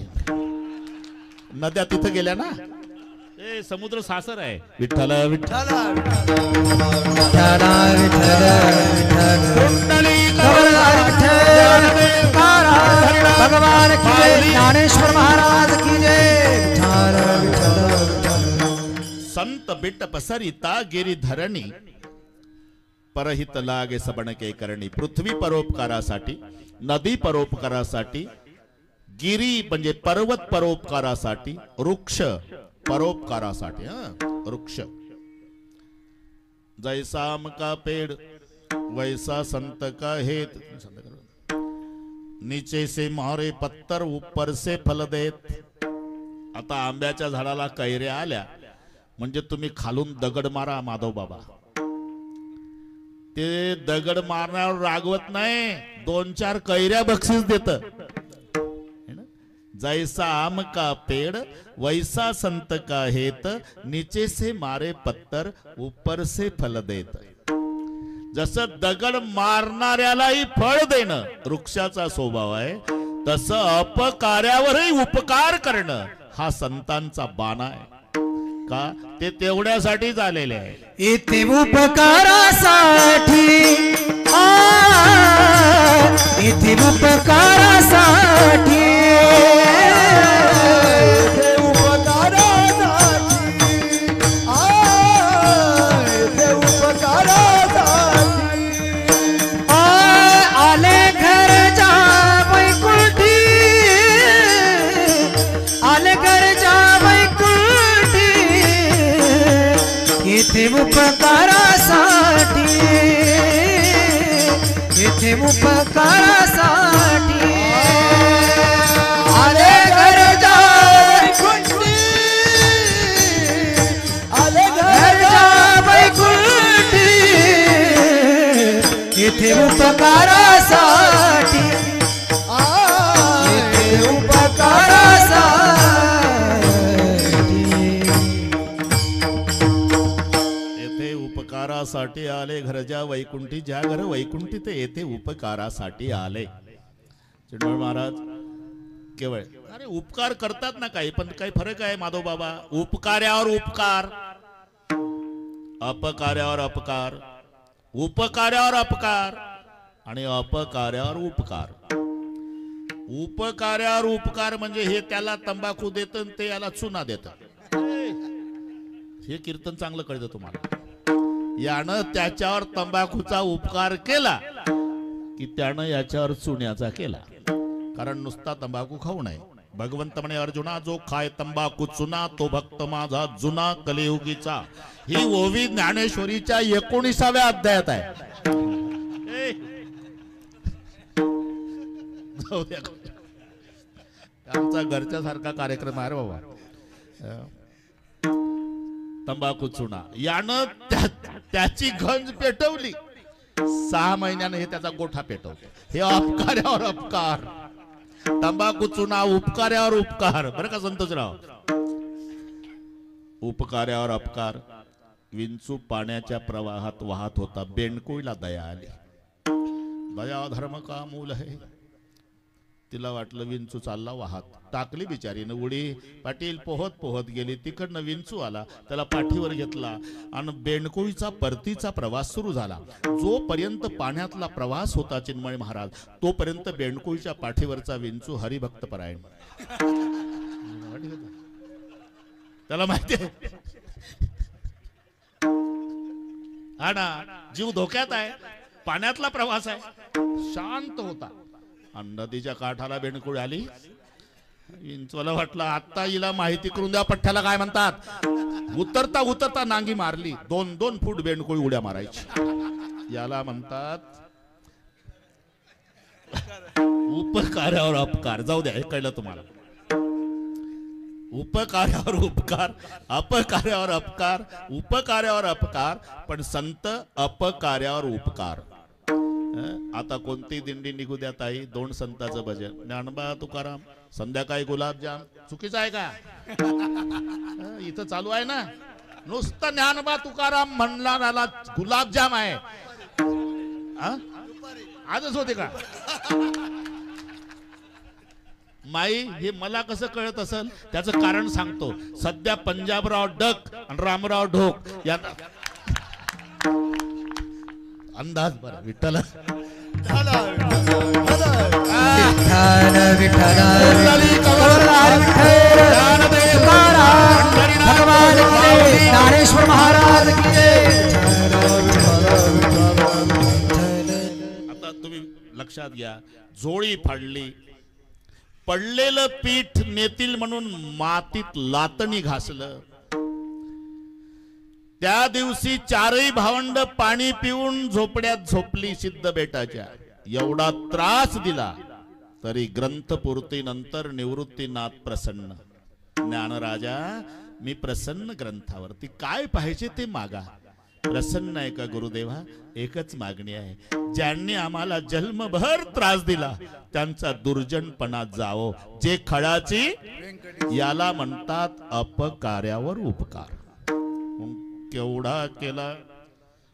Speaker 1: नद्या तिथं गेल्या ना ए समुद्र सासर आहे विठ्ठल विठ्ठल
Speaker 2: भगवान की जय ज्ञानेश्वर महाराज की जय
Speaker 1: संत बिट पसरिता गिरी धरणी परहित लागे सबणके करणी पृथ्वी परोपकारासाठी नदी परोपकारासाठी गिरी म्हणजे पर्वत परोपकारासाठी वृक्ष परोपकारासाठी वृक्ष जैसाम का पेड़ वैसा संत का हेत नीचे से मारे पत्तर ऊपर से फल देत आता आंब्याच्या झाडाला कैऱ्या आल्या म्हणजे तुम्ही खालून दगड मारा माधव बाबा ते दगड मारण्यावर रागवत नाही 2-4 कैऱ्या बक्षीस देत जैसा आम का पेड़ वैसा संत का हेत नीचे से मारे पत्तर ऊपर से फल देत जसं दगड मारणाऱ्यालाही फळ देणं वृक्षाचा स्वभाव आहे तसं अपकार्यावरही उपकार करणं हा संतांचा बाणा आहे का ते तेवढ्यासाठीच आलेले आहे
Speaker 2: इथे उपकारासाठी इथे उपकारासाठी इथे उपकारासाठी इथे उपकारासाठी आले घरच्या वैकुंठी आले घरच्या वैकुंठी इथे उपकारासाठी इथे उपकारासाठी
Speaker 1: उपकारासाठी आले घरच्या वैकुंठी ज्या घर वैकुंठी ते येथे उपकारासाठी आले चिन्मय महाराज केवळ अरे उपकार करतात ना काही पण काही फरक आहे माधव बाबा उपकार्यावर उपकार अपकार्यावर अपकार उपकार्यावर अपकार आणि अपकार्यावर उपकार उपकार्यावर उपकार म्हणजे हे त्याला तंबाखू देत ते याला चुना देत हे कीर्तन चांगलं कळतं तुम्हाला यानं त्याच्यावर तंबाखूचा उपकार केला की त्यानं याच्यावर चुन्याचा केला कारण नुसता तंबाखू खाऊ नये भगवंत म्हणे अर्जुना जो खाय तंबाखू चुना तो भक्त माझा जुना कलियुगीचा ही ओवी ज्ञानेश्वरीच्या 19व्या अध्यायात आहे आमचा घरच्या सारखा कार्यक्रम आहे रे बाबा तंबाखू चुना यानं त्याची गंज पेटवली 6 महिन्याने हे त्याचा गोठा पेटवतो हे अपकार्यावर अपकार तंबाखू चुना उपकार्यावर उपकार बरं का संतोषराव उपकार्यावर अपकार विंचू पाण्याच्या प्रवाहात वाहत होता बेंडकुईला दया आली दया धर्म का मूल है तिला वाटलं विंचू चालला वाहत टाकली बिचारीनं उडी पाटील पोहत पोहत गेली तिकडनं विंचू आला त्याला पाठीवर घेतला आणि बेंडकुईचा परतीचा प्रवास सुरू झाला जोपर्यंत पाण्यातला प्रवास होता चिन्मय महाराज तोपर्यंत बेंडकुईच्या पाठीवरचा विंचू हरिभक्त परायण त्याला माहिती आहे हा ना जीव धोक्यात आहे पाण्यातला प्रवास आहे शांत होता आणि नदीच्या काठाला बेंडकुळी आली. इंचवाला वाटलं आता हिला माहिती करून द्या पठ्ठ्याला काय म्हणतात. उतरता उतरता नांगी मारली. 2-2 फूट बेंडकुळी उड्या मारायची. याला म्हणतात उपकारावर अपकार. जाऊ द्या, हे कळलं तुम्हाला. उपकार्यावर उपकार, अपकार्यावर अपकार, उपकार्यावर अपकार, पण संत अपकार्यावर उपकार. आता कोणती दिंडी निघू द्या ताई, 2 संतांचं भजन. ज्ञानोबा तुकाराम, संध्याकाळी गुलाबजाम. चुकीचं आहे का? इथं चालू आहे ना. नुसतं ज्ञानोबा तुकाराम म्हणणाऱ्याला गुलाबजाम आहे. आजच होते का? माई, हे मला कसं कळत असेल त्याचं कारण सांगतो. सध्या पंजाबराव डक आणि रामराव ढोक या अंदाज बरं. विठ्ठल
Speaker 2: विठ्ठल विठ्ठल भगवान की ज्ञानेश्वर महाराज की.
Speaker 1: आता तुम्ही लक्षात घ्या. जोळी फाडली, पडलेलं पीठ नेतील म्हणून मातीत लातणी घासलं. त्या दिवशी 4ही भावंड पाणी पिऊन झोपड्यात झोपली सिद्ध बेटाच्या. एवढा त्रास दिला तरी ग्रंथपूर्ती नंतर निवृत्तीनाथ प्रसन्न. ज्ञानराजा, मी प्रसन्न ग्रंथावरती. काय पाहिजे ते मागा. प्रसन्न आहे का गुरुदेवा? एकच मागणी आहे. ज्यांनी आम्हाला जन्मभर त्रास दिला त्यांचा दुर्जनपणा जावो. जे खळाची, याला म्हणतात अपकार्यावर उपकार. केवढा केला.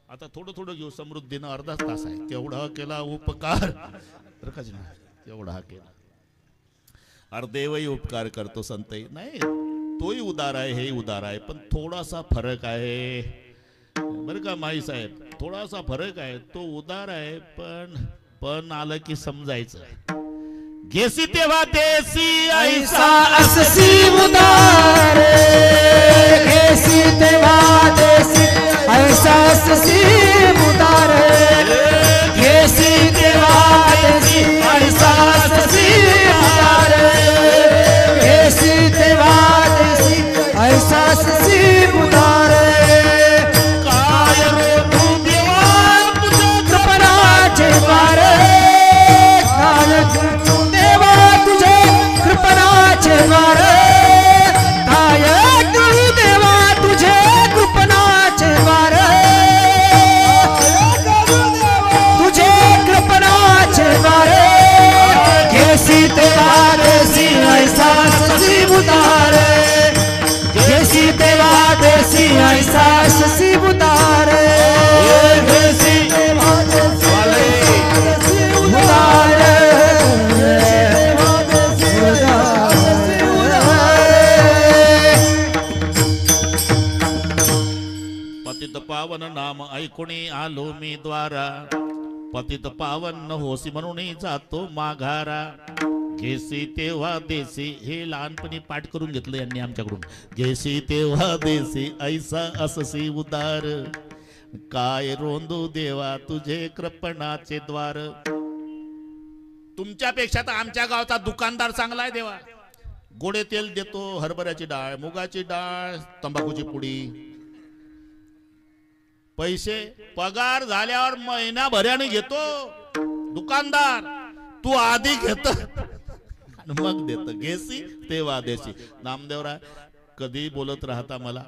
Speaker 1: आता थोडं थोडं घेऊ. समृद्धीनं अर्धाच तास आहे. केवढा केला उपकार. केवढा केला. अर्धेवही उपकार करतो संतही नाही. तोही उदार आहे, हेही उदार आहे, पण थोडासा फरक आहे बरं का माई साहेब. थोडासा फरक आहे. तो उदार आहे, पण आलं की समजायचं. घेसी तेव्हा देसी
Speaker 2: ऐसा अससी उदार. घेसी तेव्हा देसी ऐसा अससी उदार. घेसी तेव्हा देसी ऐसा अससी उदार. घेसी तेव्हा देसी ऐसा अससी उदार.
Speaker 1: काय रे तू देवा तुझ्या
Speaker 2: कृपणाचे द्वार. काय तू देवा तुझे कृपणाचे द्वार. काय तू देवा तुझे कृपणाचे द्वार. तुझे कृपणाचे द्वार. घेसी तेव्हा देसी ऐसा अससी उदार. घेसी तेव्हा देसी ऐसा अससी उदार. घेसी तेव्हा देसी उदार.
Speaker 1: पतित पावन नाम ऐकुणी आलो मी द्वारा. पतित पावन होसी म्हणून जातो माघारा. घेसी तेव्हा देसी. हे लहानपणी पाठ करून घेतलं यांनी आमच्याकडून. घेसी तेव्हा देसी ऐसा अससी उदार. काय रोंदू देवा तुझे कृपणाचे द्वार. तुमच्यापेक्षा तर आमच्या गावचा दुकानदार चांगला आहे देवा. गोडे तेल देतो, हरभऱ्याची डाळ, मुगाची डाळ, तंबाखूची पुडी. पैसे पगार झाल्यावर महिनाभराने घेतो दुकानदार. तू आधी घेत मग देत. घेसी तेव्हा देसी. नामदेवराय कधी बोलत राहता मला.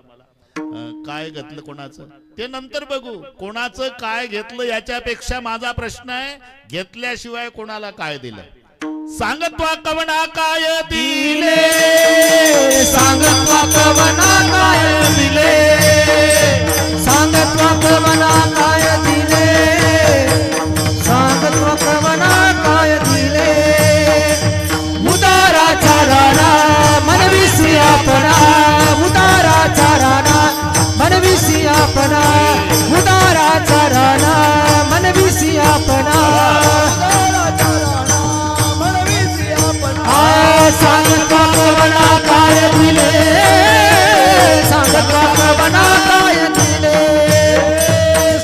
Speaker 1: काय घेतलं कोणाचं ते नंतर बघू. कोणाचं काय घेतलं याच्यापेक्षा माझा प्रश्न आहे, घेतल्याशिवाय कोणाला काय दिलं. सांगत्वा कवना काय दिले.
Speaker 2: सांगत्वा कवना काय दिले. सांगत्वा कवना काय दिले. सांगत्वा कवना काय दिले. उदाराचा राणा मनविसी आपणा. उदाराचा राणा मनविसी आपणा. उदाराचा राणा मनविसी आपणा. सांगत्वा कवना काय दिले. सांगत्वा कवना काय दिले.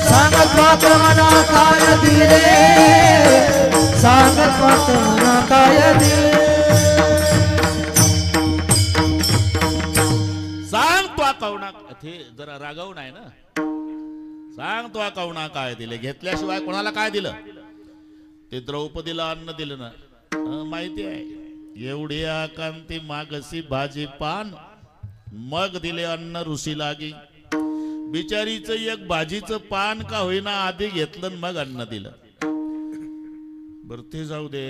Speaker 2: सांगत्वा कवना काय दिले. सांगत्वा दिले
Speaker 1: सांग तो कवणा ते जरा रागवून आहे ना सांग तो कवणा काय दिले घेतल्याशिवाय कोणाला काय दिलं ते द्रौपदीला अन्न दिलं ना माहिती आहे एवढी आकांती मागसी भाजी पान मग दिले अन्न ऋषी लागी बिचारीचं एक भाजीचं पान का होईना आधी घेतलं मग अन्न दिलं बर ते जाऊ दे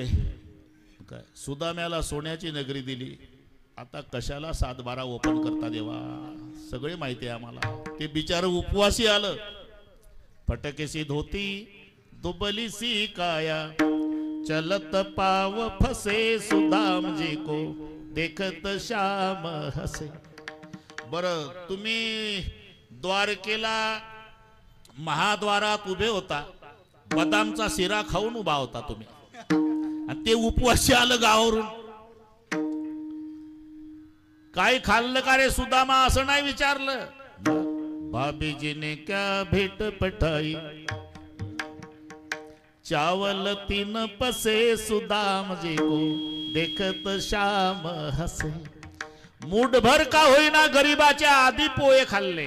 Speaker 1: काय सुदाम्याला सोन्याची नगरी दिली आता कशाला 7-12 ओपन करता देवा सगळे माहिती आहे आम्हाला ते बिचार उपवासी आलं फटकेसी धोती दुबली सी काया चलत पाव फसे सुदाम जी को देखत श्याम हसे बर तुम्ही द्वारकेला महाद्वारात उभे होता बदामचा शिरा खाऊन उभा होता तुम्ही आणि ते उपवासी आलं गावावरून काय खाल्लं का रे सुदामा असं नाही विचारलं भाभीजीने क्या भेट पठाई चावल 3 पसे सुदाम जी को देखत श्याम हसे मूठभर का होईना गरीबाच्या आधी पोहे खाल्ले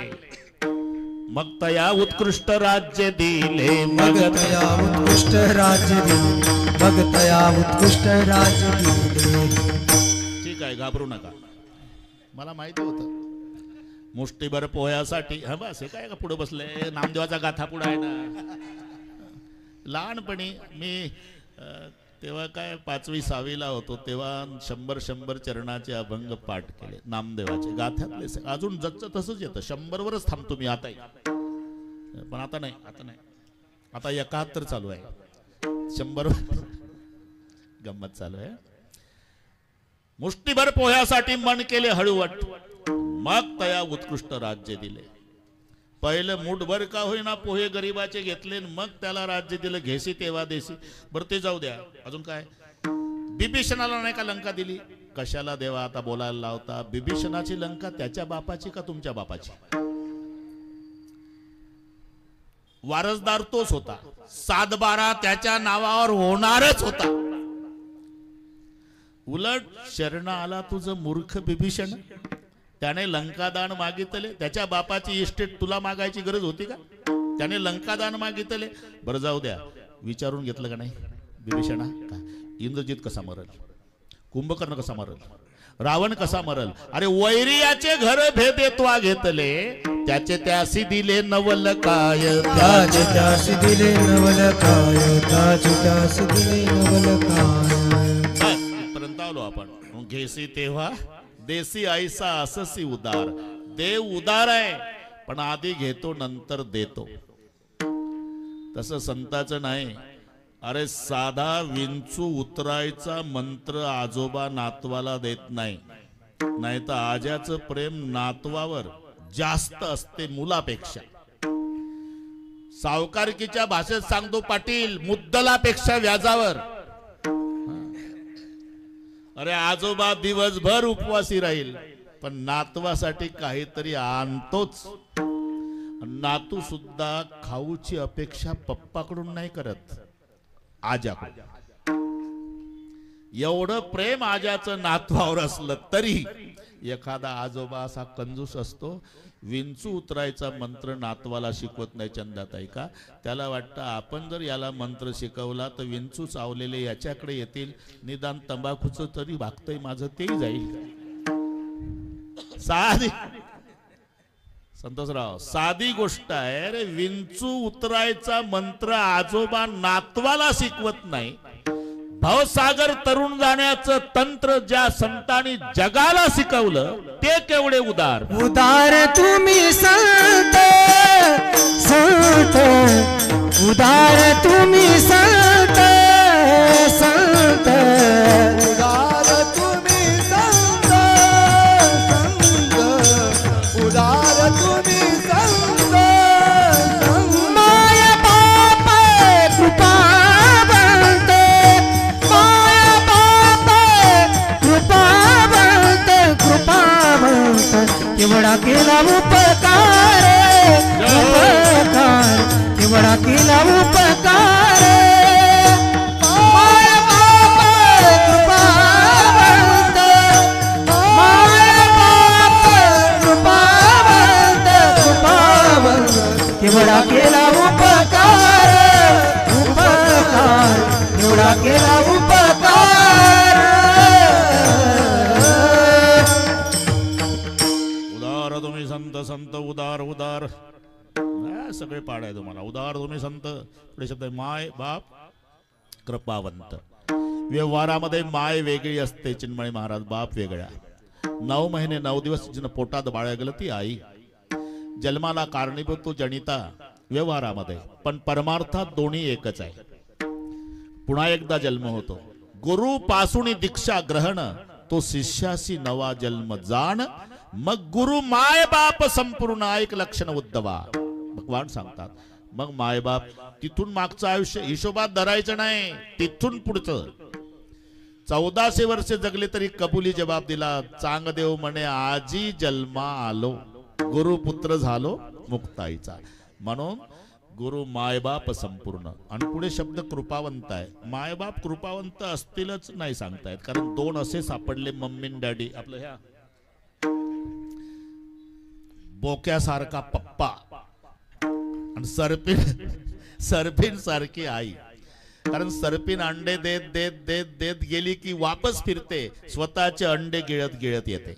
Speaker 1: मग तया उत्कृष्ट राज्य दिले
Speaker 2: मग तया उत्कृष्ट राज्य दिले मग तया उत्कृष्ट राज्य दिले
Speaker 1: ठीक आहे घाबरू नका मला माहिती होतं मुष्टीभर पोह्यासाठी हा बस हे काय का पुढे बसले नामदेवाचा गाथा पुढे आहे ना लहानपणी मी तेव्हा काय 5वी-6वीला होतो तेव्हा 100 चरणाचे अभंग पाठ केले नामदेवाचे गाथ्यातले अजून जगचं तसंच येतं 100वरच थांबतो मी आता पण आता नाही आता 71 चालू आहे 100 गंमत चालू आहे मुष्टीभर पोह्यासाठी मन केले हळूवट मग तया उत्कृष्ट राज्य दिले पहिलं मूठभर का होईना पोहे गरीबाचे घेतले मग त्याला राज्य दिलं घेसी तेव्हा देसी बरं ते जाऊ द्या अजून काय बिभीषणाला नाही का लंका दिली कशाला देवा आता बोलायला लावता बिभीषणाची लंका त्याच्या बापाची का तुमच्या बापाची वारसदार तोच होता 7-12 त्याच्या नावावर होणारच होता उलट शरण आला तुझं मूर्ख बिभीषण त्याने लंकादान मागितले त्याच्या बापाची इस्टेट तुला मागायची गरज होती का त्याने लंकादान मागितले बरं जाऊ द्या विचारून घेतलं का नाही बिभीषणा का इंद्रजित कसा मरल कुंभकर्ण कसा मरल रावण कसा मरल अरे वैरियाचे घर भेदे तो घेतले त्याचे त्यासी दिले नवल काय
Speaker 2: त्याचे त्यासी दिले नवल काय त्याचे त्यासी दिले नवल काय
Speaker 1: इथपर्यंत आलो आपण घेसी तेव्हा देसी आईसा अससी उदार देव उदार आहे पण आधी घेतो नंतर देतो तसं संताचं नाही अरे साधा विंचू उतरायचा मंत्र आजोबा नातवाला देत नाही नाही तर आज्याचं प्रेम नातवावर जास्त असते मुलापेक्षा सावकारकीच्या भाषेत सांगतो पाटील मुद्दलापेक्षा व्याजावर अरे आजोबा दिवसभर उपवासी राहील पण नातवासाठी काहीतरी आणतोच नातू सुद्धा खाऊची अपेक्षा पप्पाकडून नाही करत आज्याकडून एवढं प्रेम आज्याचं नातवावर असलं तरी एखादा आजोबा असा कंजूस असतो विंचू उतरायचा मंत्र नातवाला शिकवत नाही चंदाताई का त्याला वाटतं आपण जर याला मंत्र शिकवला तर विंचू चावलेले याच्याकडे येतील निदान तंबाखूचं तरी भागतंय माझं तेही जाईल साधी संतोषराव साधी गोष्ट आहे रे विंचू उतरायचा मंत्र आजोबा नातवाला शिकवत नाही भवसागर तरुण जाण्याचं तंत्र ज्या संतांनी जगाला शिकवलं ते केवढे उदार
Speaker 2: उदार तुम्ही संत संत उदार तुम्ही संत संत
Speaker 3: उदार तुम्ही संत संत उदार तुम्ही संत
Speaker 2: माया बाप कृपावंत माया बाप कृपावंत कृपावंत एवढा केला उपकार एवढा केला उपकार उपकार एवढा केला उपकार
Speaker 1: उदार तुम्ही संत संत उदार उदार सगळे पाड आहे तुम्हाला. उदार तुम्ही संत पुढे शब्द माय बाप कृपावंत. व्यवहारामध्ये माय वेगळी असते चिन्मय महाराज, बाप वेगळ्या. 9 महिने 9 दिवस जिनं पोटात बाळगलं ती आई. जन्माला कारणीभूत तो जनिता व्यवहारामध्ये, पण परमार्थात दोन्ही एकच आहे. पुन्हा एकदा जन्म होतो. गुरु पासून दीक्षा ग्रहण तो शिष्यासी नवा जन्म जाण. मग गुरु माय बाप संपूर्ण ऐक लक्षण उद्धवा. भगवान सांगतात मग मायबाप. तिथून मागचं आयुष्य हिशोबात धरायचं नाही, तिथून पुढचं. 1400 वर्षे जगले तरी कबुली जबाब दिला. चांगदेव म्हणे आजी जन्मा आलो, गुरुपुत्र झालो मुक्ताईचा. म्हणून गुरु मायबाप संपूर्ण. आणि पुढे शब्द कृपावंत आहे. मायबाप कृपावंत असतीलच नाही सांगतायत, कारण 2 असे सापडले मम्मी डॅडी. आपलं ह्या बोक्यासारखा पप्पा आणि सरपीन सारखी आई. कारण सरपीन अंडे देत देत देत देत गेली की वापस फिरते, स्वतःचे अंडे गिळत गिळत येते.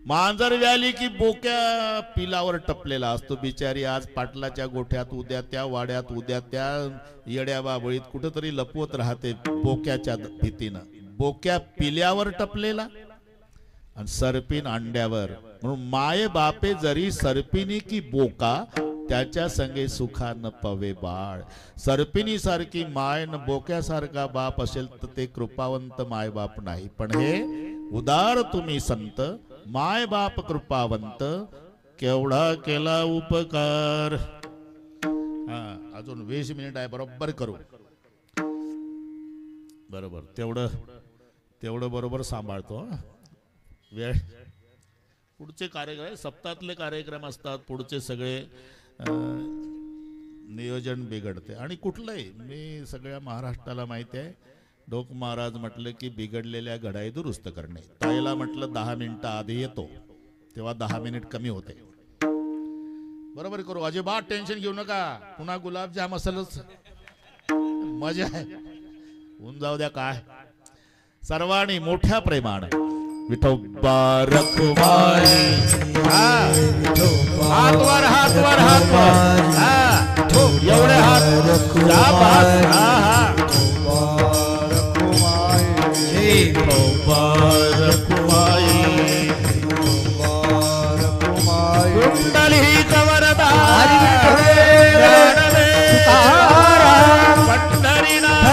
Speaker 1: मांजर व्याली की बोक्या पिलावर टपलेला असतो. बिचारी आज पाटलाच्या गोठ्यात, उद्या त्या वाड्यात, उद्या त्या येड्या बाबळीत कुठेतरी लपवत राहते बोक्याच्या भीतीनं. बोक्या पिल्यावर टपलेला आणि सरपीन अंड्यावर. म्हणून माये बापे जरी सरपिनी की बोका, त्याच्या संगे सुखा न पवे बाळ. सरपिनी सारखी माय न बोक्यासारखा बाप असेल तर ते कृपावंत माय बाप नाही. पण हे उदार तुम्ही संत, माय बाप कृपावंत, केवढा केला उपकार. अजून 20 मिनिट आहे, बरोबर करू. बरोबर तेवढं बरोबर सांभाळतो. वेळ पुढचे कार्यक्रम सप्ताहातले कार्यक्रम असतात, पुढचे सगळे नियोजन बिघडते. आणि कुठलंही मी सगळ्या महाराष्ट्राला माहिती आहे, डोक महाराज म्हटलं की बिघडलेल्या घडाई दुरुस्त करणे. ताईला म्हटलं 10 मिनिटं आधी येतो, तेव्हा 10 मिनिट कमी होते. बरोबर करू, अजिबात टेन्शन घेऊ नका. पुन्हा गुलाबजाम असेलच, मजा आहे, होऊन जाऊ द्या. काय सर्वांनी मोठ्या प्रेमाने विठोबा रखुमाई. हात वर हात वर हात वर, एवढे हात. कुंडली कवरदा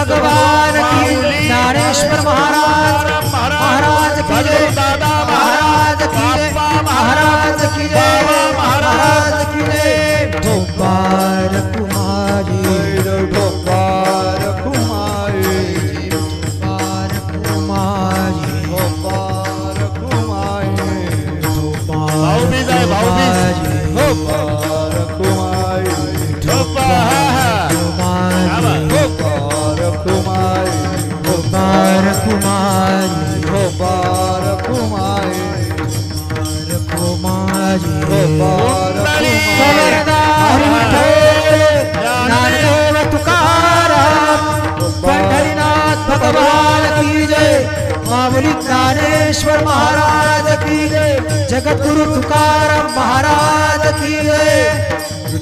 Speaker 2: भगवान की ज्ञानेश्वर महाराज महाराज की जय. महाराज की जय. महाराज की जय. महाराज की जय. ढोबार कुमारी ढोबार कुमारी ढोबार कुमारी ढोबार कुमारी
Speaker 1: भाऊबीज आहे, भाऊबीज.
Speaker 3: ढोबार कुमारी
Speaker 1: ढोबा
Speaker 2: ढोबार कुमारी
Speaker 3: ढोबार कुमारी
Speaker 2: कुमारी ज्ञानदेव तुकाराम पंढरीनाथ भगवान की जय. माऊली ज्ञानेश्वर महाराज की जय. जगद्गुरु तुकाराम महाराज की जय.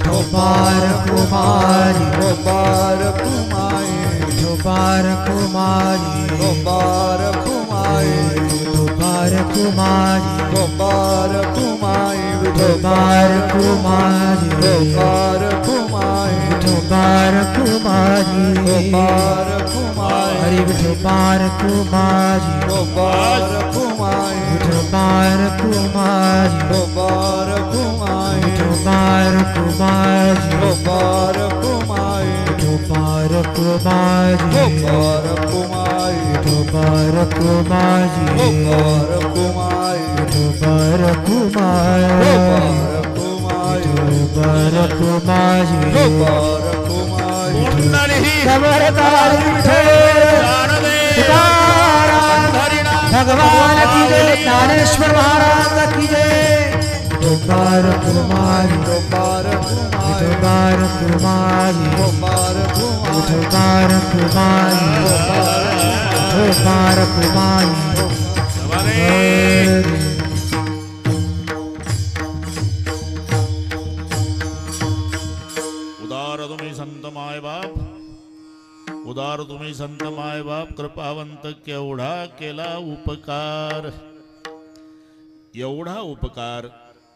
Speaker 2: ढोबार कुमारी
Speaker 3: ढोबार कुमारी
Speaker 2: ढोबार कुमारी
Speaker 3: ढोबार कुमारी
Speaker 2: ढोबार कुमारी
Speaker 3: ढोबार कुमारी
Speaker 2: ढोबार कुमारी
Speaker 3: ढोबार कुमारी
Speaker 2: ढोबार कुमारी
Speaker 3: ढोबार कुमारी
Speaker 2: हरि ढोबार कुमारी
Speaker 3: ढोबार कुमारी
Speaker 2: ढोबार कुमारी
Speaker 3: ढोबार कुमारी
Speaker 2: ढोबार कुमारी
Speaker 3: ढोबार कुमारी
Speaker 2: ढोबार कुमारी
Speaker 3: ढोबार कुमारी
Speaker 2: ढोबार कुमारी
Speaker 3: ढोबार कुमारी
Speaker 2: ढोबार कुमारी ढोबार कुमारी
Speaker 3: ढोबार कुमारी
Speaker 2: खबरदार तुकाराम भगवान की जय. ज्ञानेश्वर महाराज की जय. विठोबार कुमारी
Speaker 3: विठोबार कुमारी
Speaker 2: विठोबार कुमारी
Speaker 3: विठोबार कुमारी
Speaker 2: विठोबार कुमारी हरे
Speaker 1: उदार तुम्ही संत माय बाप, उदार तुम्ही संत माय बाप, कृपावंत केवढा केला उपकार, एवढा उपकार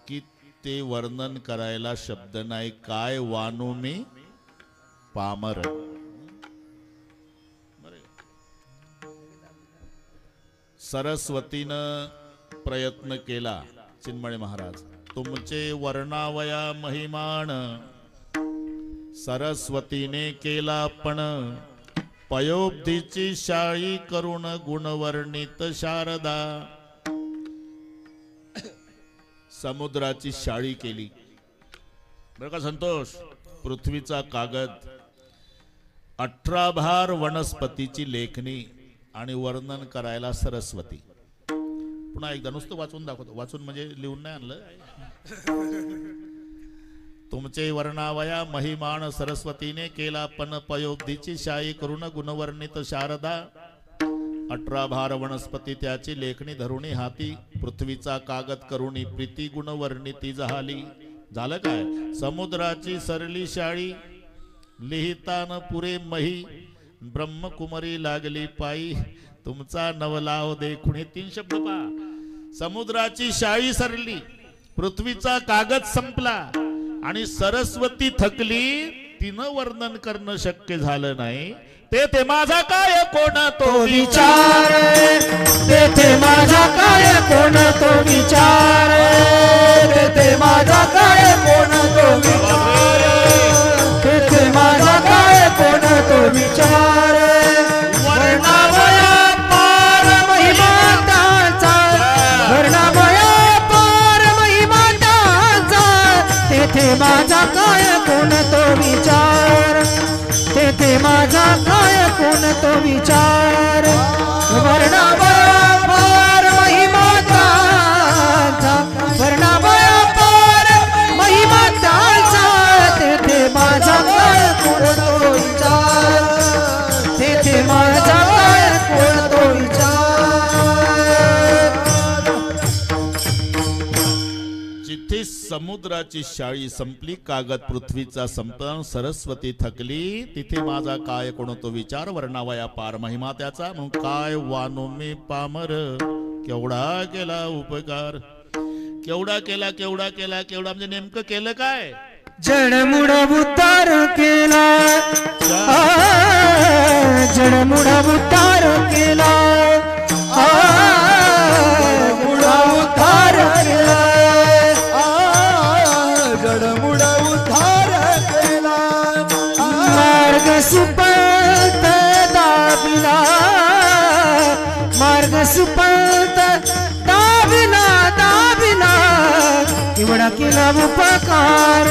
Speaker 1: की ते वर्णन करायला शब्द नाही. काय वानू मी पामर. सरस्वतीनं प्रयत्न केला, चिन्मय महाराज तुमचे वर्णावया महिमान, सरस्वतीने केला पण पयोब्धीची शाळी करून गुणवर्णित शारदा. समुद्राची शाळी केली बरं का संतोष. पृथ्वीचा कागद, 18 भार वनस्पतीची लेखणी आणि वर्णन करायला सरस्वती. पुन्हा एकदा नुसतं वाचून दाखवतो, वाचून म्हणजे लिहून नाही आणलं. तुमचे वर्णावया महिमान सरस्वतीने केला पण पयोब्धीची शाई करून गुणवर्णित शारदा. 18 भार वनस्पती त्याची लेखणी धरुणी हाती, पृथ्वीचा कागद करुणी प्रीती गुणवर्णिती जहाली. झालं काय. समुद्राची सरली शाळी लिहितान पुरे मही, ब्रह्मकुमारी लागली पायी, तुमचा नवलाव देखुणे. 3 शब्द पा. समुद्राची शाळी सरली, पृथ्वीचा कागद संपला आणि सरस्वती थकली, तिनं वर्णन करणं शक्य झालं नाही. तेथे माझा काय कोण तो
Speaker 2: विचार, तेथे माझा काय कोण तो विचार, तेथे माझा काय कोण तो विचार, तेथे माझा काय कोण तो विचार. वर्णावया पार महिमा त्याचा, वर्णावया पार महिमा त्याचा, तेथे माझा काय कोण तो विचार, तेथे माझा काय कोण तो विचार. वर्णावया पार महिमा त्याचा, वर्णावया पार महिमा त्याचा, तेथे माझा काय कोण तो विचार, तेथे माझा काय कोण तो विचार.
Speaker 1: जिथे समुद्राची शाळी संपली, कागद पृथ्वीचा संपला, सरस्वती थकली, तिथे माझा काय कोण तो विचार. वर्णावया पार महिमा त्याचा, मग काय वानू मी पामर. केवढा केला उपकार, केवढा केला, केवढा केला, केवढा म्हणजे नेमकं केलं काय.
Speaker 2: जडमुड उद्धार केला, जडमुड उद्धार केला, मुडा उद्धार केला,
Speaker 3: जडमुड उद्धार केला.
Speaker 2: मार्ग सुपंत दाबिला, मार्ग सुपंत दाबिला, दाबिला, केवढा केला उपकार,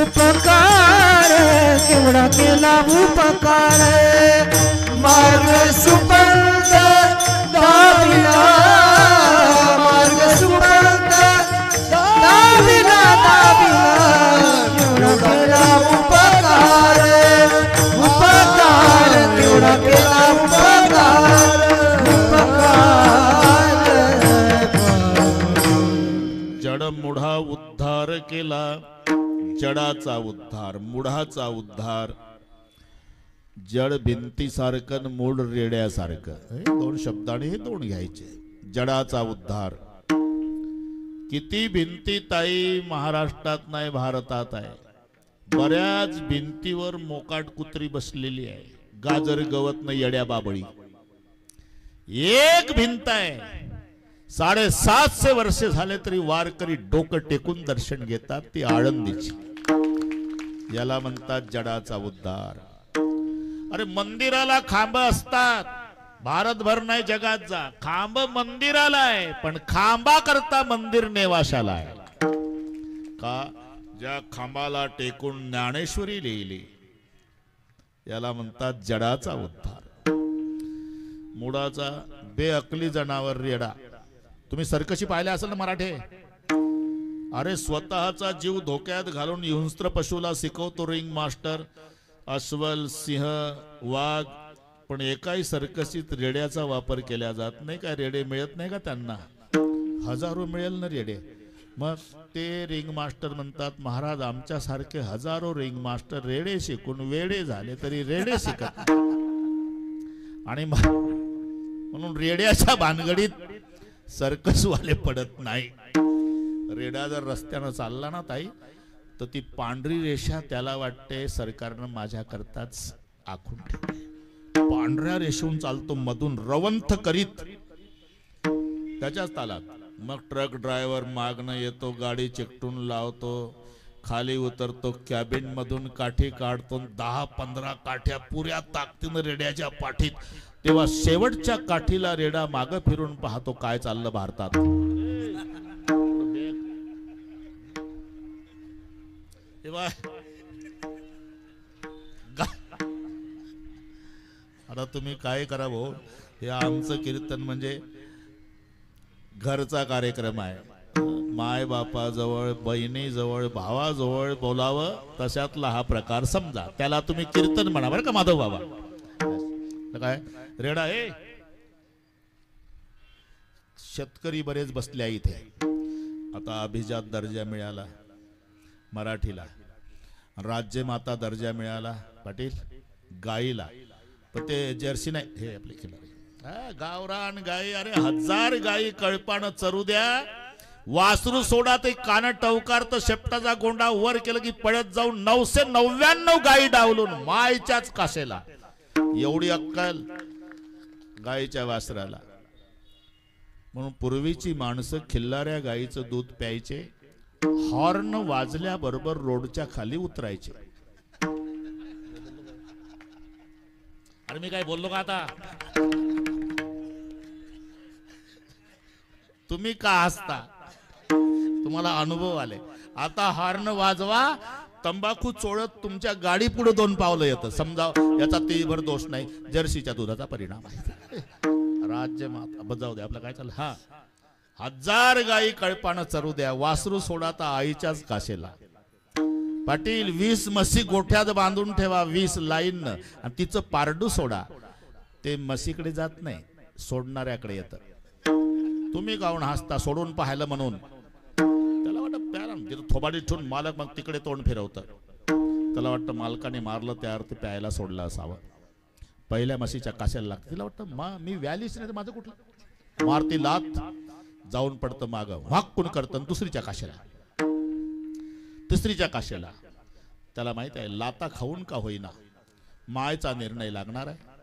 Speaker 2: उपकार, केवढा केला उपकार. मार्ग सुपंत दाबिला, मार्ग सुपंत दाबिला, दाबिला, केवढा केला उपकार, उपकार, केवढा केला उपकार, उपकार.
Speaker 1: जड मुढा उद्धार केला, जडाचा उद्धार, मुढाचा उद्धार. जड भिंतीसारखं, मूळ रेड्यासारखं. 2 शब्दाने हे 2 घ्यायचे. जडाचा उद्धार. किती भिंती ताई महाराष्ट्रात नाही, भारतात आहे. बऱ्याच भिंतीवर मोकाट कुत्री बसलेली आहे, गाजर गवत न येड्या बाबळी. एक भिंत आहे, 750 वर्षे झाले तरी वारकरी डोकं टेकून दर्शन घेतात, ती आळंदीची. याला म्हणतात जडाचा उद्धार. अरे मंदिराला खांब असतात, भारतभर नाही जगात जा, खांब मंदिराला आहे, पण खांबा करता मंदिर नेवाशाला आहे. का. ज्या खांबाला टेकून ज्ञानेश्वरी लिहिली, याला म्हणतात जडाचा उद्धार. मुडाचा बेअकली जनावर रेडा. तुम्ही सरकशी पाहिले असेल ना मराठे. अरे स्वतःचा जीव धोक्यात घालून हिंस्त्र पशुला शिकवतो रिंग मास्टर, अस्वल, सिंह, वाघ. पण एकाही सर्कसीत रेड्याचा वापर केला जात नाही. काय रेडे मिळत नाही का त्यांना? हजारो मिळेल ना रेडे. मग ते रिंग मास्टर म्हणतात, महाराज आमच्यासारखे हजारो रिंग मास्टर रेडे शिकून वेडे झाले तरी रेडे शिकत नाही. आणि म्हणून रेड्याच्या भानगडीत सर्कसवाले पडत नाही. रेडा जर रस्त्यानं चालला ना ताई, तर ती पांढरी रेषा त्याला वाटते सरकारनं माझ्या करताच आखून ठेवली. पांढऱ्या रेषेहून चालतो मधून रवंथ करीत त्याच्याच तालात. मग ट्रक ड्रायव्हर मागणं येतो, गाडी चिकटून लावतो, खाली उतरतो, कॅबिन मधून काठी काढतो, 10-15 काठ्या पुऱ्या ताकदीनं रेड्याच्या पाठीत. तेव्हा शेवटच्या काठीला रेडा मागं फिरून पाहतो, काय चाललं भारतात. तेव्हा आता तुम्ही काय करा भाऊ, हे आमचं कीर्तन म्हणजे घरचा कार्यक्रम आहे. माय बापाजवळ, बहिणीजवळ, भावाजवळ बोलावं तशातला हा प्रकार समजा. त्याला तुम्ही कीर्तन म्हणा बरं का माधव बाबा. काय रेडा हे शेतकरी बरेच बसल्या इथे. आता अभिजात दर्जा मिळाला मराठीला, राज्यमाता दर्जा मिळाला पाटील गाईला. पण ते जर्सी नाही, हे आपले खिलारी गावरान गाई. अरे 1000 गाई कळपानं चरू द्या, वासरू सोडा ते कान टवकार तर शेपटाचा गोंडा वर केलं की पळत जाऊन 999 गाई डावलून मायच्याच कासेला. एवढी अक्कल गाईच्या वासराला. म्हणून पूर्वीची माणसं खिल्लाऱ्या गाईचं दूध प्यायचे, हॉर्न वाजल्याबरोबर रोडच्या खाली उतरायचे. अरे मी काय बोललो का आता? तुम्ही का हसता? तुम्हाला अनुभव आले. आता हॉर्न वाजवा, तंबाखू चोळत तुमच्या गाडी पुढे 2 पावलं येतं. समजा याचा तीभर दोष नाही, जर्सीच्या दुधाचा परिणाम आहे. राज्य माता बजाव द्या आपलं काय चाललं. हा 1000 गाई कळपानं चरू द्या, वासरू सोडा तर आईच्याच काशेला. पाटील 20 म्हशी गोठ्यात बांधून ठेवा 20 लाईन, आणि तिचं पारडू सोडा. ते म्हशीकडे जात नाही, सोडणाऱ्याकडे येतं. तुम्ही गाऊन हसता सोडून पाहायला म्हणून. त्याला वाटतं प्यारा तिथं थोबाडी ठेवून मालक मग तिकडे तोंड फिरवतं. त्याला वाटतं मालकाने मारलं त्यावर ते प्यायला सोडलं असावं. पहिल्या म्हशीच्या काशाला लागतं. तिला वाटतं मी व्यालीच नाही तर माझं कुठलं. मारती लात, जाऊन पडतं मागं, वाक्कून करतं दुसरीच्या काशाला, तिसरीच्या काशेला. त्याला माहित आहे लाता खाऊन का होईना मायचा निर्णय लागणार आहे.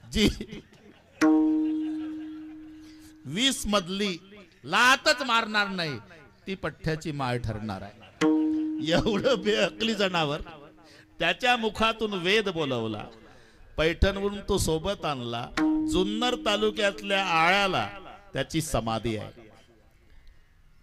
Speaker 1: जी 20 मधली लातच मारणार नाही, ती पठ्ठ्याची माय ठरणार आहे. एवढं बेअकली जनावर. त्याच्या मुखातून वेद बोलवला, पैठणवरून तो सोबत आणला. जुन्नर तालुक्यातल्या आळ्याला त्याची समाधी आहे.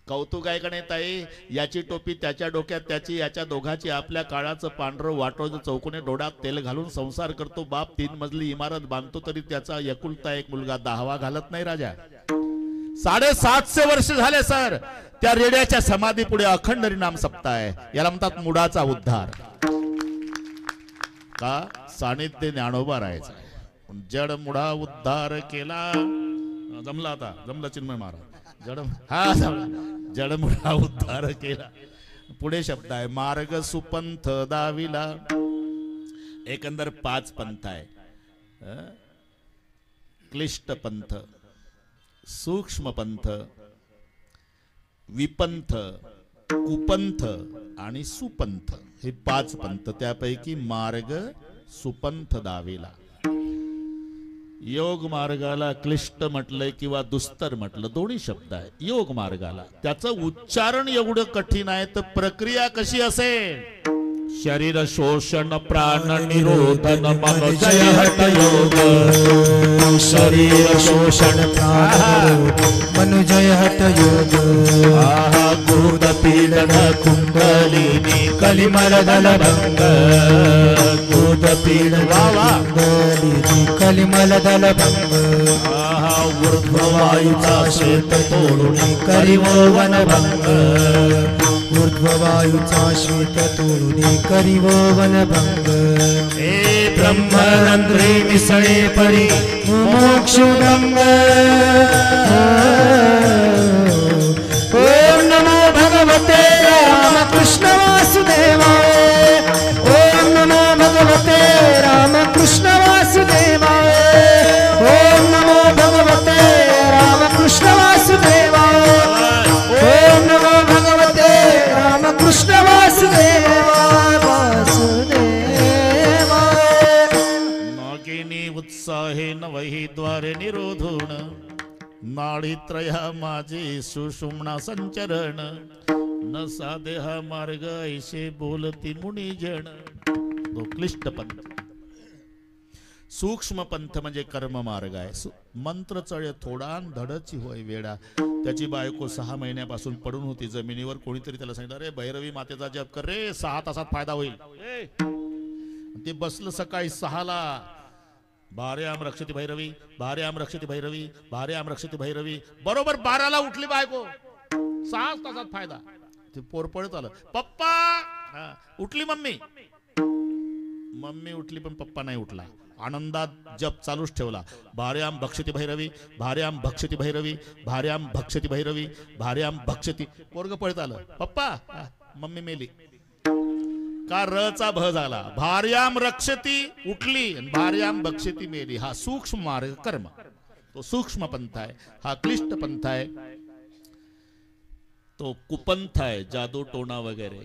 Speaker 1: कौतुक आहे का नाही ताई? याची टोपी त्याच्या डोक्यात त्याची, याच्या दोघाची आपल्या काळाचं पांढरं वाटोळं चौकोने डोळ्यात तेल घालून संसार करतो. बाप 3 मजली इमारत बांधतो तरी त्याचा एकुलता एक मुलगा 10वा घालत नाही राजा. 750 वर्ष झाले सर त्या रेड्याच्या समाधी पुढे अखंड हरिनाम सप्ताह. याला म्हणतात मुडाचा उद्धार. का सानिध्य ज्ञानोबा राहायचा. जड मुडा उद्धार केला. जमला आता, जमला चिन्मय महाराज. जड मुडा उद्धार केला. पुढे शब्द आहे मार्ग सुपंथ दाविला. एकंदर 5 पंथ आहे. क्लिष्ट पंथ, सूक्ष्म पंथ, विपंथ, कुपंथ आणि सुपंथ. हे 5 पंथ. त्यापैकी मार्ग सुपंथ दाविला. योग मार्गाला क्लिष्ट म्हटलंय किंवा दुस्तर म्हटलं, दोन्ही शब्द आहे. योग मार्गाला त्याचं उच्चारण एवढं कठीण आहे, तर प्रक्रिया कशी असेल? शरीर शोषण प्राण निरोधन मन जय हठ योग.
Speaker 2: शरीर शोषण प्राण मन जय हठ योग.
Speaker 1: गोद पीडन कुंडलिनी कलिमर्दन भंग.
Speaker 2: गोद दूध पीड दलिती कलिमल दल भंग
Speaker 1: आहा ऊर्ध्ववायूचा शेत तोडून
Speaker 2: करिवो वन भंग ऊर्ध्ववायूचा श्वेत तोडून करिवो वन भंग
Speaker 1: हे
Speaker 2: ब्रह्मरंध्रे मिसळे परी मोक्ष गंग ओम नमो भगवते रामकृष्ण वासुदेवाय ओम नमो भगवते रामकृष्ण वासुदेवाय ओम नमो भगवते रामकृष्ण वासुदेवाय ओम नमो भगवते रामकृष्ण वासुदेवाय
Speaker 1: नागिनी उत्साहेन वही द्वारे निरोधून नाडीत्रया माझी सुषुम्ना संचरण न सादेहा मार्ग ऐसे बोलती मुनिजन. तो क्लिष्ट पंथ, सूक्ष्म पंथ म्हणजे कर्म मार्ग आहे. मंत्र चळे थोडा धडची होय वेडा. त्याची बायको 6 महिन्यापासून पडून होती जमिनीवर. कोणीतरी त्याला सांगितलं, अरे भैरवी मातेचा जप कर रे, 6 तासात फायदा होईल. ते बसलं सकाळी 6ला. भार्याम रक्षती भैरवी, भार्याम रक्षती भैरवी, भार्याम रक्षती भैरवी. बरोबर 12ला उठली बायको. 6 तासात फायदा. ते पोरपळत आलं, पप्पा. उठली मम्मी. मम्मी उठली पण पप्पा नाही उठला. आनंदात जप चालूच ठेवला. भार्याम भक्षती भैरवी, भार्याम भक्षती भैरवी, भार्याम भक्षती भैरवी, भार्याम भक्षती. पोरग पळत आलं, पप्पा. मम्मी मेली. का रचा भ झाला. भार्याम रक्षती उठली आणि भार्याम भक्षती मेली. हा सूक्ष्म मार्ग कर्म, तो सूक्ष्म पंथ आहे. हा क्लिष्ट पंथ आहे. तो कुपंथ आहे, जादू टोणा वगैरे.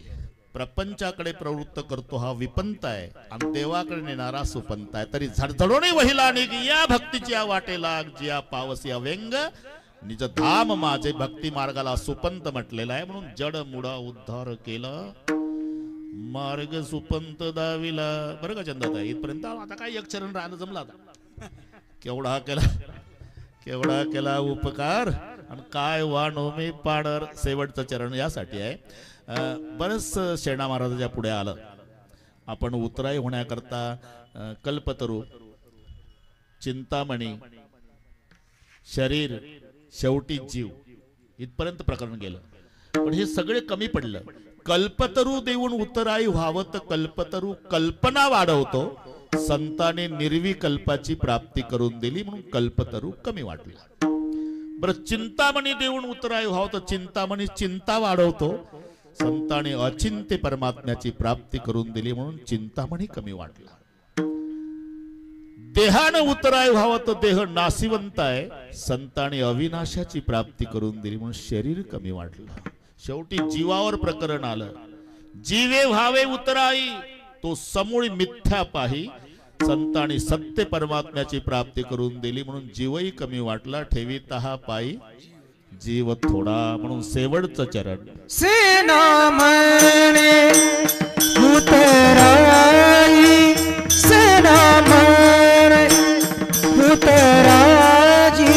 Speaker 1: प्रपंचाकडे प्रवृत्त करतो हा विपंत आहे आणि देवाकडे नेणारा सुपंत आहे. तरी झडझडोने वहिला निघ या भक्तीच्या वाटेला, जिया पावसी व्यंग निज धाम माझे. भक्ती मार्गाला सुपंत म्हटलेला आहे. म्हणून जड मुडा उद्धार केला, मार्ग सुपंत दाविला. बरं का चंदाताई, इथपर्यंत आता काय एक चरण राहिलं, जमला आता. केवढा केला उपकार आणि काय वानो मी पाडर. शेवटचं चरण यासाठी आहे. बरंच शेणा महाराजाच्या पुढे आलं. आपण उतराई होण्याकरता कल्पतरू, चिंतामणी, शरीर, शेवटी जीव इथपर्यंत प्रकरण गेलं. पण हे सगळे कमी पडलं. कल्पतरू देऊन उतराई व्हावं तर कल्पतरू कल्पना वाढवतो. संताने निर्विकल्पाची प्राप्ती करून दिली म्हणून कल्पतरू कमी वाटला. बरं, चिंतामणी देऊन उतराई व्हावं तर चिंतामणी चिंता वाढवतो. संताने अचिंत्य परमात्म्याची प्राप्ती करून दिली म्हणून चिंतामणी कमी वाटला. देहानं उतराय व्हावं तर देह नाशिवंत आहे. संताने अविनाशाची प्राप्ती करून दिली म्हणून शरीर कमी वाटलं. शेवटी जीवावर प्रकरण आलं. जीवे व्हावे उतराई तो समूळ मिथ्या पाही. संतांनी सत्य परमात्म्याची प्राप्ती करून दिली म्हणून जीवही कमी वाटला. ठेवी तहा पायी जीव थोडा. म्हणून शेवटचं चरण
Speaker 2: सेना म्हणे उतराई, सेना म्हणे उतराजी.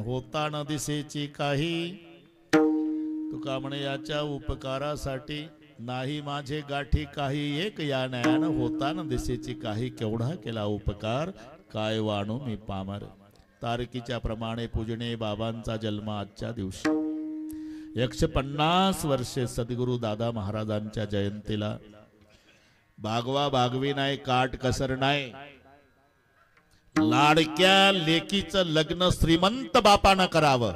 Speaker 1: होता न दिसेची काही. तुका म्हणे याच्या उपकारासाठी नाही माझे गाठी काही. एक या न्यायानं होता न दिसेची काही. केवढा केला उपकार काय वाणू मी पामर. तारकीच्या प्रमाणे पूजणे बाबांचा जन्म आजच्या दिवशी. 150 वर्षे सद्गुरु दादा महाराजांच्या जयंतीला भागवा भागवी नाही, काट कसर नाही. लाडक्या लेकीचं लग्न श्रीमंत बापानं करावं,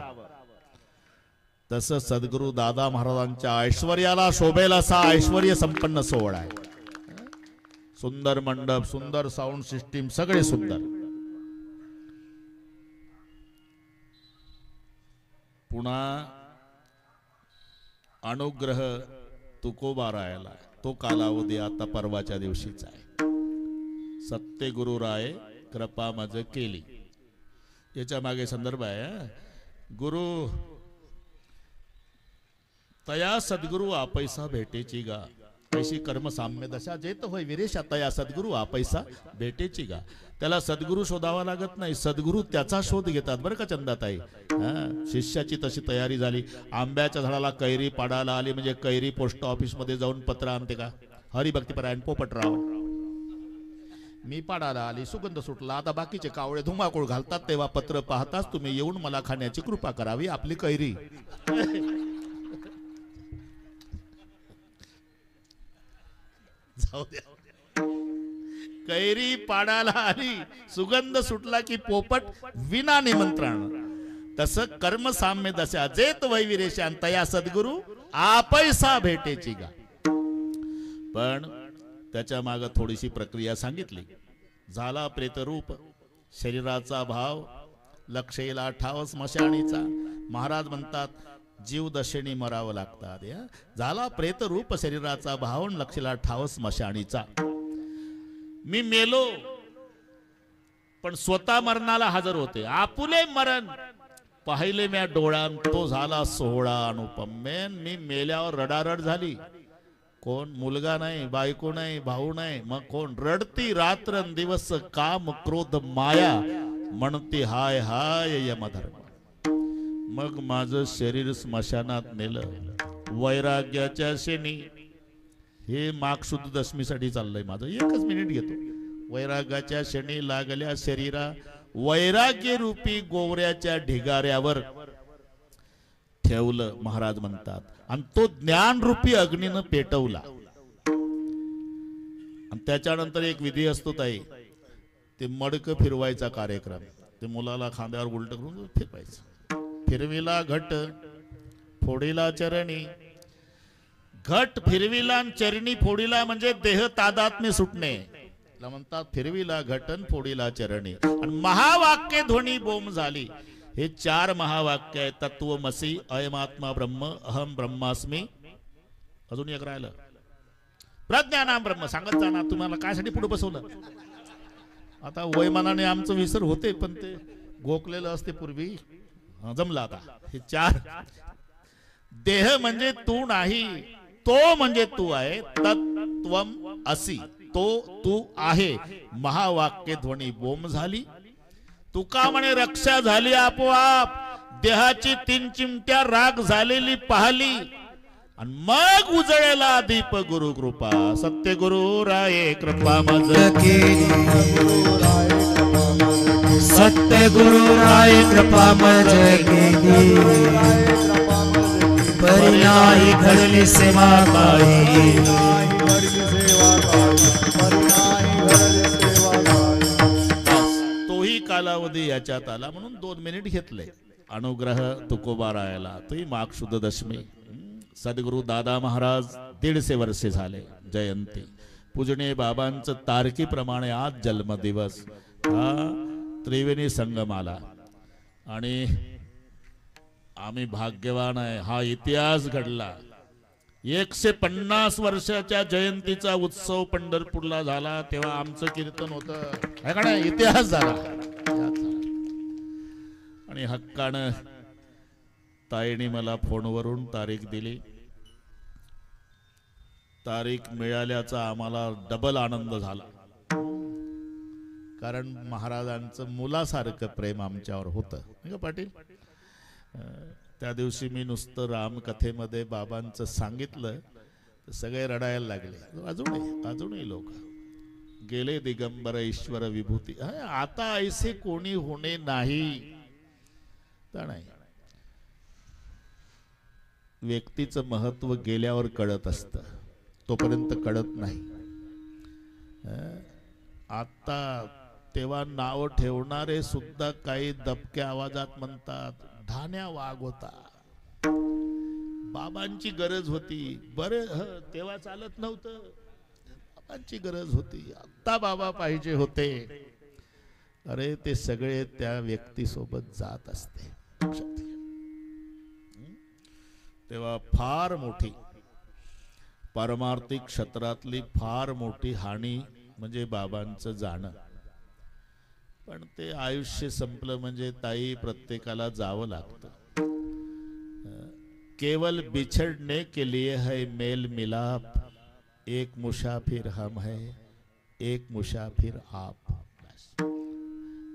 Speaker 1: तसं सद्गुरु दादा महाराजांच्या ऐश्वर्याला शोभेल असा ऐश्वर्य संपन्न सोहळा आहे. सुंदर मंडप, सुंदर साऊंड सिस्टीम, सगळे सुंदर. पुन्हा अनुग्रह तुकोबारायला तो कालावधी आता परवाच्या दिवशीचा आहे. सत्य गुरुराय कृपा मज केली, याच्या मागे संदर्भ आहे. गुरु तया सद्गुरु आपैसा भेटेची गा, ऐशी कर्म साम्य दशा जेत होय विरेशा, तया सद्गुरु आपैसा भेटेची गा. त्याला सद्गुरु शोधावा लागत नाही, सद्गुरु त्याचा शोध घेतात. बरं का चंदाताई, शिष्याची तशी तयारी झाली. आंब्याच्या झाडाला कैरी पाडायला आली म्हणजे कैरी पोस्ट ऑफिस मध्ये जाऊन पत्र आणते का? हरिभक्तीपरायण पोपटराव, मी पाडायला आली, सुगंध सुटला, आता बाकीचे कावळे धुमाकूळ घालतात, तेव्हा पत्र पाहताच तुम्ही येऊन मला खाण्याची कृपा करावी, आपली कैरी. जाऊ द्या. कैरी पाडाला आली, सुगंध सुटला की पोपट विना निमंत्रण. तसं कर्म साम्य दशा जेत वैविरेशान तया सद्गुरु आपैसा भेटेची गा. पण त्याच्या माग थोडीशी प्रक्रिया सांगितली. झाला प्रेतरूप, शरीराचा भाव, लक्ष येला ठाव स्मशानीचा. महाराज म्हणतात जीव दशेने मरावं लागतात. झाला प्रेतरूप, शरीराचा भाव, लक्षला ठाव स्मशानीचा. मी मेलो पण स्वतः मरणाला हजर होते. आपुले मरण पाहिले म्या डोळ्यान, तो झाला सोहळा अनुपमेन. मी मेल्यावर रडारड झाली. कोण? मुलगा नाही, बायको नाही, भाऊ नाही, मग कोण? रडती रात्रंदिवस काम क्रोध माया, म्हणती हाय हाय यमधर्म. मग माझं शरीर स्मशानात नेलं वैराग्याच्या शेणी. हे माघ शुद्ध दशमीसाठी चाललंय माझं, एकच मिनिट घेतो. वैराग्याच्या शेणी लागल्या शरीरा, वैराग्य रूपी गोवऱ्याच्या ढिगाऱ्यावर ठेवलं महाराज म्हणतात. आणि तो ज्ञान रूपी अग्नीनं पेटवला. आणि त्याच्यानंतर एक विधी असतो ताई, ते मडक फिरवायचा कार्यक्रम. ते मुलाला खांद्यावर उलट करून फिरवायचं. फिरविला घट फोडीला चरणी. घट फिरविला चरणी फोडीला म्हणजे देह तादात्म्य सुटणे. म्हणतात फिरविला घटन फोडीला चरणी. आणि महावाक्य ध्वनी बोम झाली. हे 4 महावाक्य आहे. तत्वमसी, अयमात्मा ब्रह्म, अहम ब्रह्मास्मी. अजून एक राहिलं, प्रज्ञानाम ब्रह्म. सांगत जाणार तुम्हाला कायसाठी पुढे बसवलं. आता वयमानाने आमचं विसर होते, पण ते गोकलेलं असते पूर्वी. जमला आता. हे 4. देह म्हणजे तू नाही, तो म्हणजे तू आहे. तत्वम असी, तो तू आहे. महावाक्य ध्वनी बोम झाली. तुका म्हणे रक्षा झाली आपोआप. देहाची 3 चिमट्या राग झालेली पाहली. आणि मग उजळेला दीप गुरु कृपा. सत्य गुरु राये कृपा मज
Speaker 2: केली, सत्य गुरु राय कृपा मज केली. परिणाही घडली सेवा काही.
Speaker 1: तोही कालावधी याच्यात आला म्हणून 2 मिनिट घेतले. अनुग्रह तुकोबारायला, तोही माघ शुद्ध दशमी. सद्गुरु दादा महाराज 150 वर्षे झाले जयंती. पूजनीय बाबांचं तारखीप्रमाणे आज जन्मदिवस. हा त्रिवेणी संगम आला आणि आम्ही भाग्यवान आहे. हा इतिहास घडला. 150 वर्षाच्या जयंतीचा उत्सव पंढरपूरला झाला. तेव्हा आमचं कीर्तन होतं. इतिहास झाला. आणि हक्कानं ताईने मला फोनवरून तारीख दिली. तारीख मिळाल्याचा आम्हाला डबल आनंद झाला. कारण महाराजांचं मुलासारखं प्रेम आमच्यावर होतं. पाटील, त्या दिवशी मी नुसतं रामकथेमध्ये बाबांचं सांगितलं तर सगळे रडायला लागले. अजूनही लोक गेले दिगंबर ईश्वर विभूती. आता ऐसे कोणी होणे नाही. नाही, व्यक्तीचं महत्व गेल्यावर कळत असतं, तोपर्यंत कळत नाही. आता तेव्हा नाव ठेवणारे सुद्धा काही दबक्या आवाजात म्हणतात धान्या वाघ होता. बाबांची गरज होती. बरं तेव्हा चालत नव्हतं. बाबांची गरज होती. आता बाबा पाहिजे होते. अरे ते सगळे त्या व्यक्तीसोबत जात असते. तेव्हा फार मोठी पारमार्थिक क्षेत्रातली फार मोठी हानी म्हणजे बाबांचं जाणं. पण ते आयुष्य संपलं म्हणजे ताई प्रत्येकाला जावं लागतं. केवल बिछड़ने के लिए है मेल मिलाप, एक मुसाफिर हम है, एक मुसाफिर आप.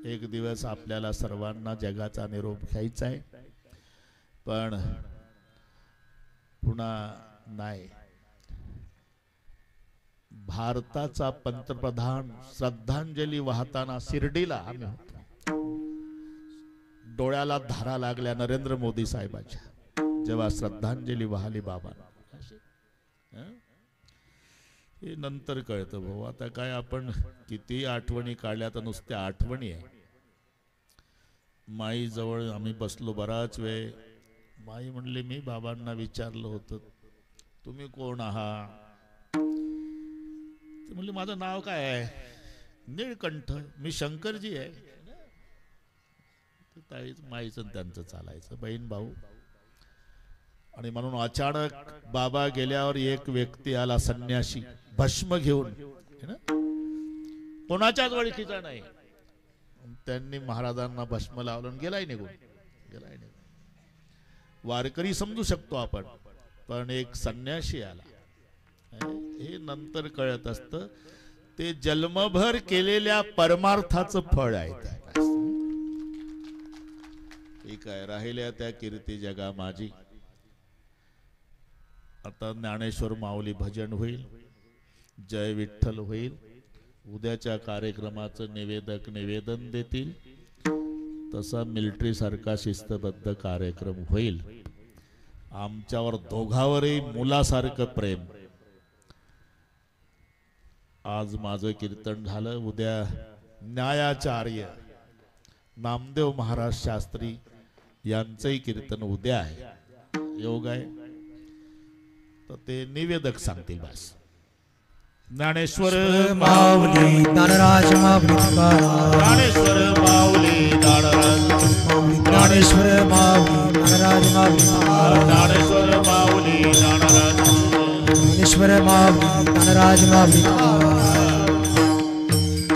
Speaker 1: एक दिवस आपल्याला सर्वांना जगाचा निरोप घ्यायचा आहे. पण पुन्हा नाही. भारताचा पंतप्रधान श्रद्धांजली वाहताना शिर्डीला आम्ही होतो. डोळ्याला धारा लागल्या नरेंद्र मोदी साहेबांच्या जेव्हा श्रद्धांजली वाहली बाबांना. हे नंतर कळतं भाऊ. आता काय आपण किती आठवणी काढल्या तर नुसत्या आठवणी आहे. माई जवळ आम्ही बसलो बराच वेळ. माई म्हणले मी बाबांना विचारलं होतं तुम्ही कोण आहात. ते म्हणले माझं नाव काय आहे. निळकंठ. मी शंकरजी आहे. ताईच माईचं त्यांचं चालायचं बहीण भाऊ. आणि म्हणून अचानक बाबा गेल्यावर एक व्यक्ती आला संन्यासी भस्म घेऊन. कोणाच्याच ओळखीचा नाही. त्यांनी महाराजांना भस्म लावलं आणि गेलाय निघून. वारकरी समजू शकतो आपण. पण एक संन्यासी आला. हे नंतर कळत असतं. ते जन्मभर केलेल्या परमार्थाचं फळ आहे. ठीक आहे. राहिल्या त्या कीर्ती जगा माझी. आता ज्ञानेश्वर माऊली भजन होईल. जय विठ्ठल होईल. उद्याच्या कार्यक्रमाचं निवेदक निवेदन देतील. तसा मिलिटरी सारखा शिस्तबद्ध कार्यक्रम होईल. आमच्यावर दोघावरही मुलासारखं प्रेम. आज माझं कीर्तन झालं. उद्या न्यायाचार्य नामदेव महाराज शास्त्री यांचंही कीर्तन उद्या आहे. योग आहे तर ते निवेदक सांगतील. बस. ज्ञानेश्वर
Speaker 2: माऊली ज्ञानराज माऊली
Speaker 1: ज्ञानेश्वर माऊली ज्ञानराज
Speaker 2: ज्ञानेश्वर माऊली ज्ञानराज माऊली
Speaker 1: ज्ञानेश्वर माऊली ज्ञानराज
Speaker 2: ज्ञानेश्वर माऊली ज्ञानराज माऊली.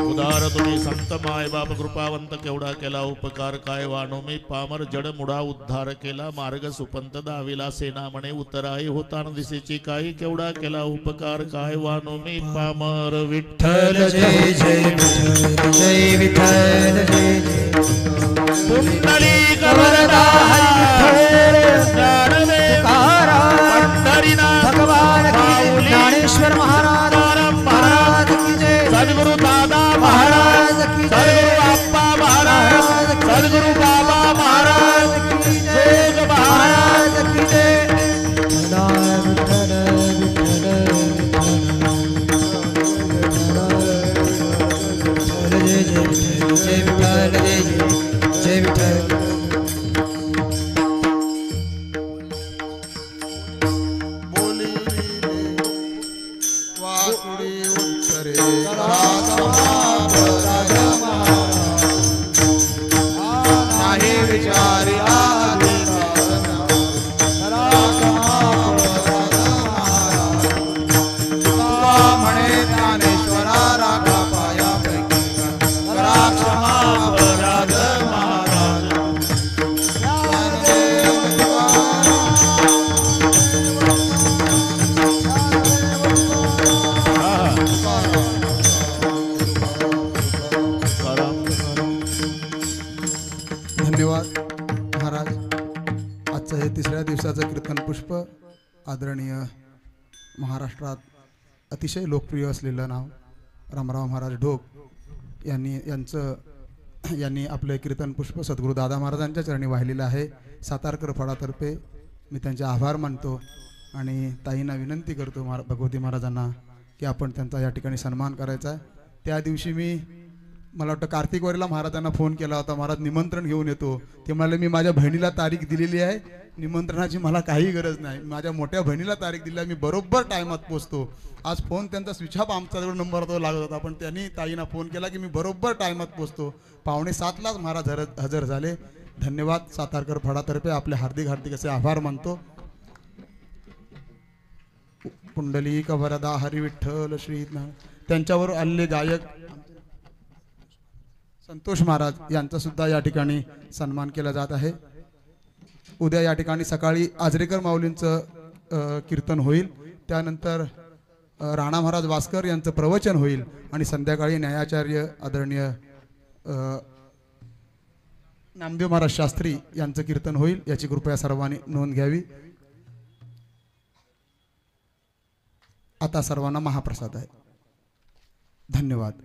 Speaker 1: उदार तुम्ही संत माय बाप कृपावंत केवढा केला उपकार काय वानो मी पामर जड मुडा उद्धार केला मार्ग सुपंत दाविला सेना म्हणे उतराई होताना दिसेची काही केवढा केला उपकार काय वानो मी पामर. विठ्ठल
Speaker 2: जय जय विठ्ठल जय विठ्ठल जय जय
Speaker 1: पुंडलिक
Speaker 2: वरदा
Speaker 1: ज्ञानदेव पंढरीनाथ
Speaker 2: भगवान की ज्ञानेश्वर महाराज महाराज की जय.
Speaker 1: सद्गुरु दादा
Speaker 2: महाराज की जय.
Speaker 1: सद्गुरु आप्पा महाराज सद्गुरु बाबा महाराज
Speaker 2: की जय.
Speaker 1: जोग
Speaker 2: महाराज की जय. विठ्ठल जय जय विठ्ठल जय विठ्ठल जय जय जय विठ्ठल.
Speaker 3: कीर्तन पुष्प आदरणीय महाराष्ट्रात अतिशय लोकप्रिय असलेलं नाव रामराव महाराज ढोक यांनी आपले कीर्तन पुष्प सद्गुरू दादा महाराजांच्या चरणी वाहिलेलं आहे. सातारकर फळातर्फे मी त्यांचे आभार मानतो आणि ताईंना विनंती करतो भगवती महाराजांना की आपण त्यांचा या ठिकाणी सन्मान करायचा आहे. त्या दिवशी मी मला वाटतं कार्तिक वारीला महाराजांना फोन केला होता, महाराज निमंत्रण घेऊन येतो. ते म्हणाले मी माझ्या बहिणीला तारीख दिलेली आहे, निमंत्रणाची मला काही गरज नाही. माझ्या मोठ्या बहिणीला तारीख दिली आहे, मी बरोबर टायमात पोचतो. आज फोन त्यांचा स्विच ऑफ आमच्याजवळ नंबर तो लागत होता, पण त्यांनी ताईंना फोन केला की मी बरोबर टायमात पोचतो. 6:45लाच महाराज हजर झाले. धन्यवाद. सातारकर फडातर्फे आपले हार्दिक हार्दिक असे आभार मानतो. पुंडलिक वरदा हरी विठ्ठल श्री त्यांच्यावर आलेले गायक संतोष महाराज यांचा सुद्धा या ठिकाणी सन्मान केला जात आहे. उद्या या ठिकाणी सकाळी आजरेकर माऊलींचं कीर्तन होईल. त्यानंतर राणा महाराज वास्कर यांचं प्रवचन होईल आणि संध्याकाळी न्यायाचार्य आदरणीय नामदेव महाराज शास्त्री यांचं कीर्तन होईल. याची कृपया सर्वांनी नोंद घ्यावी. आता सर्वांना महाप्रसाद आहे. धन्यवाद.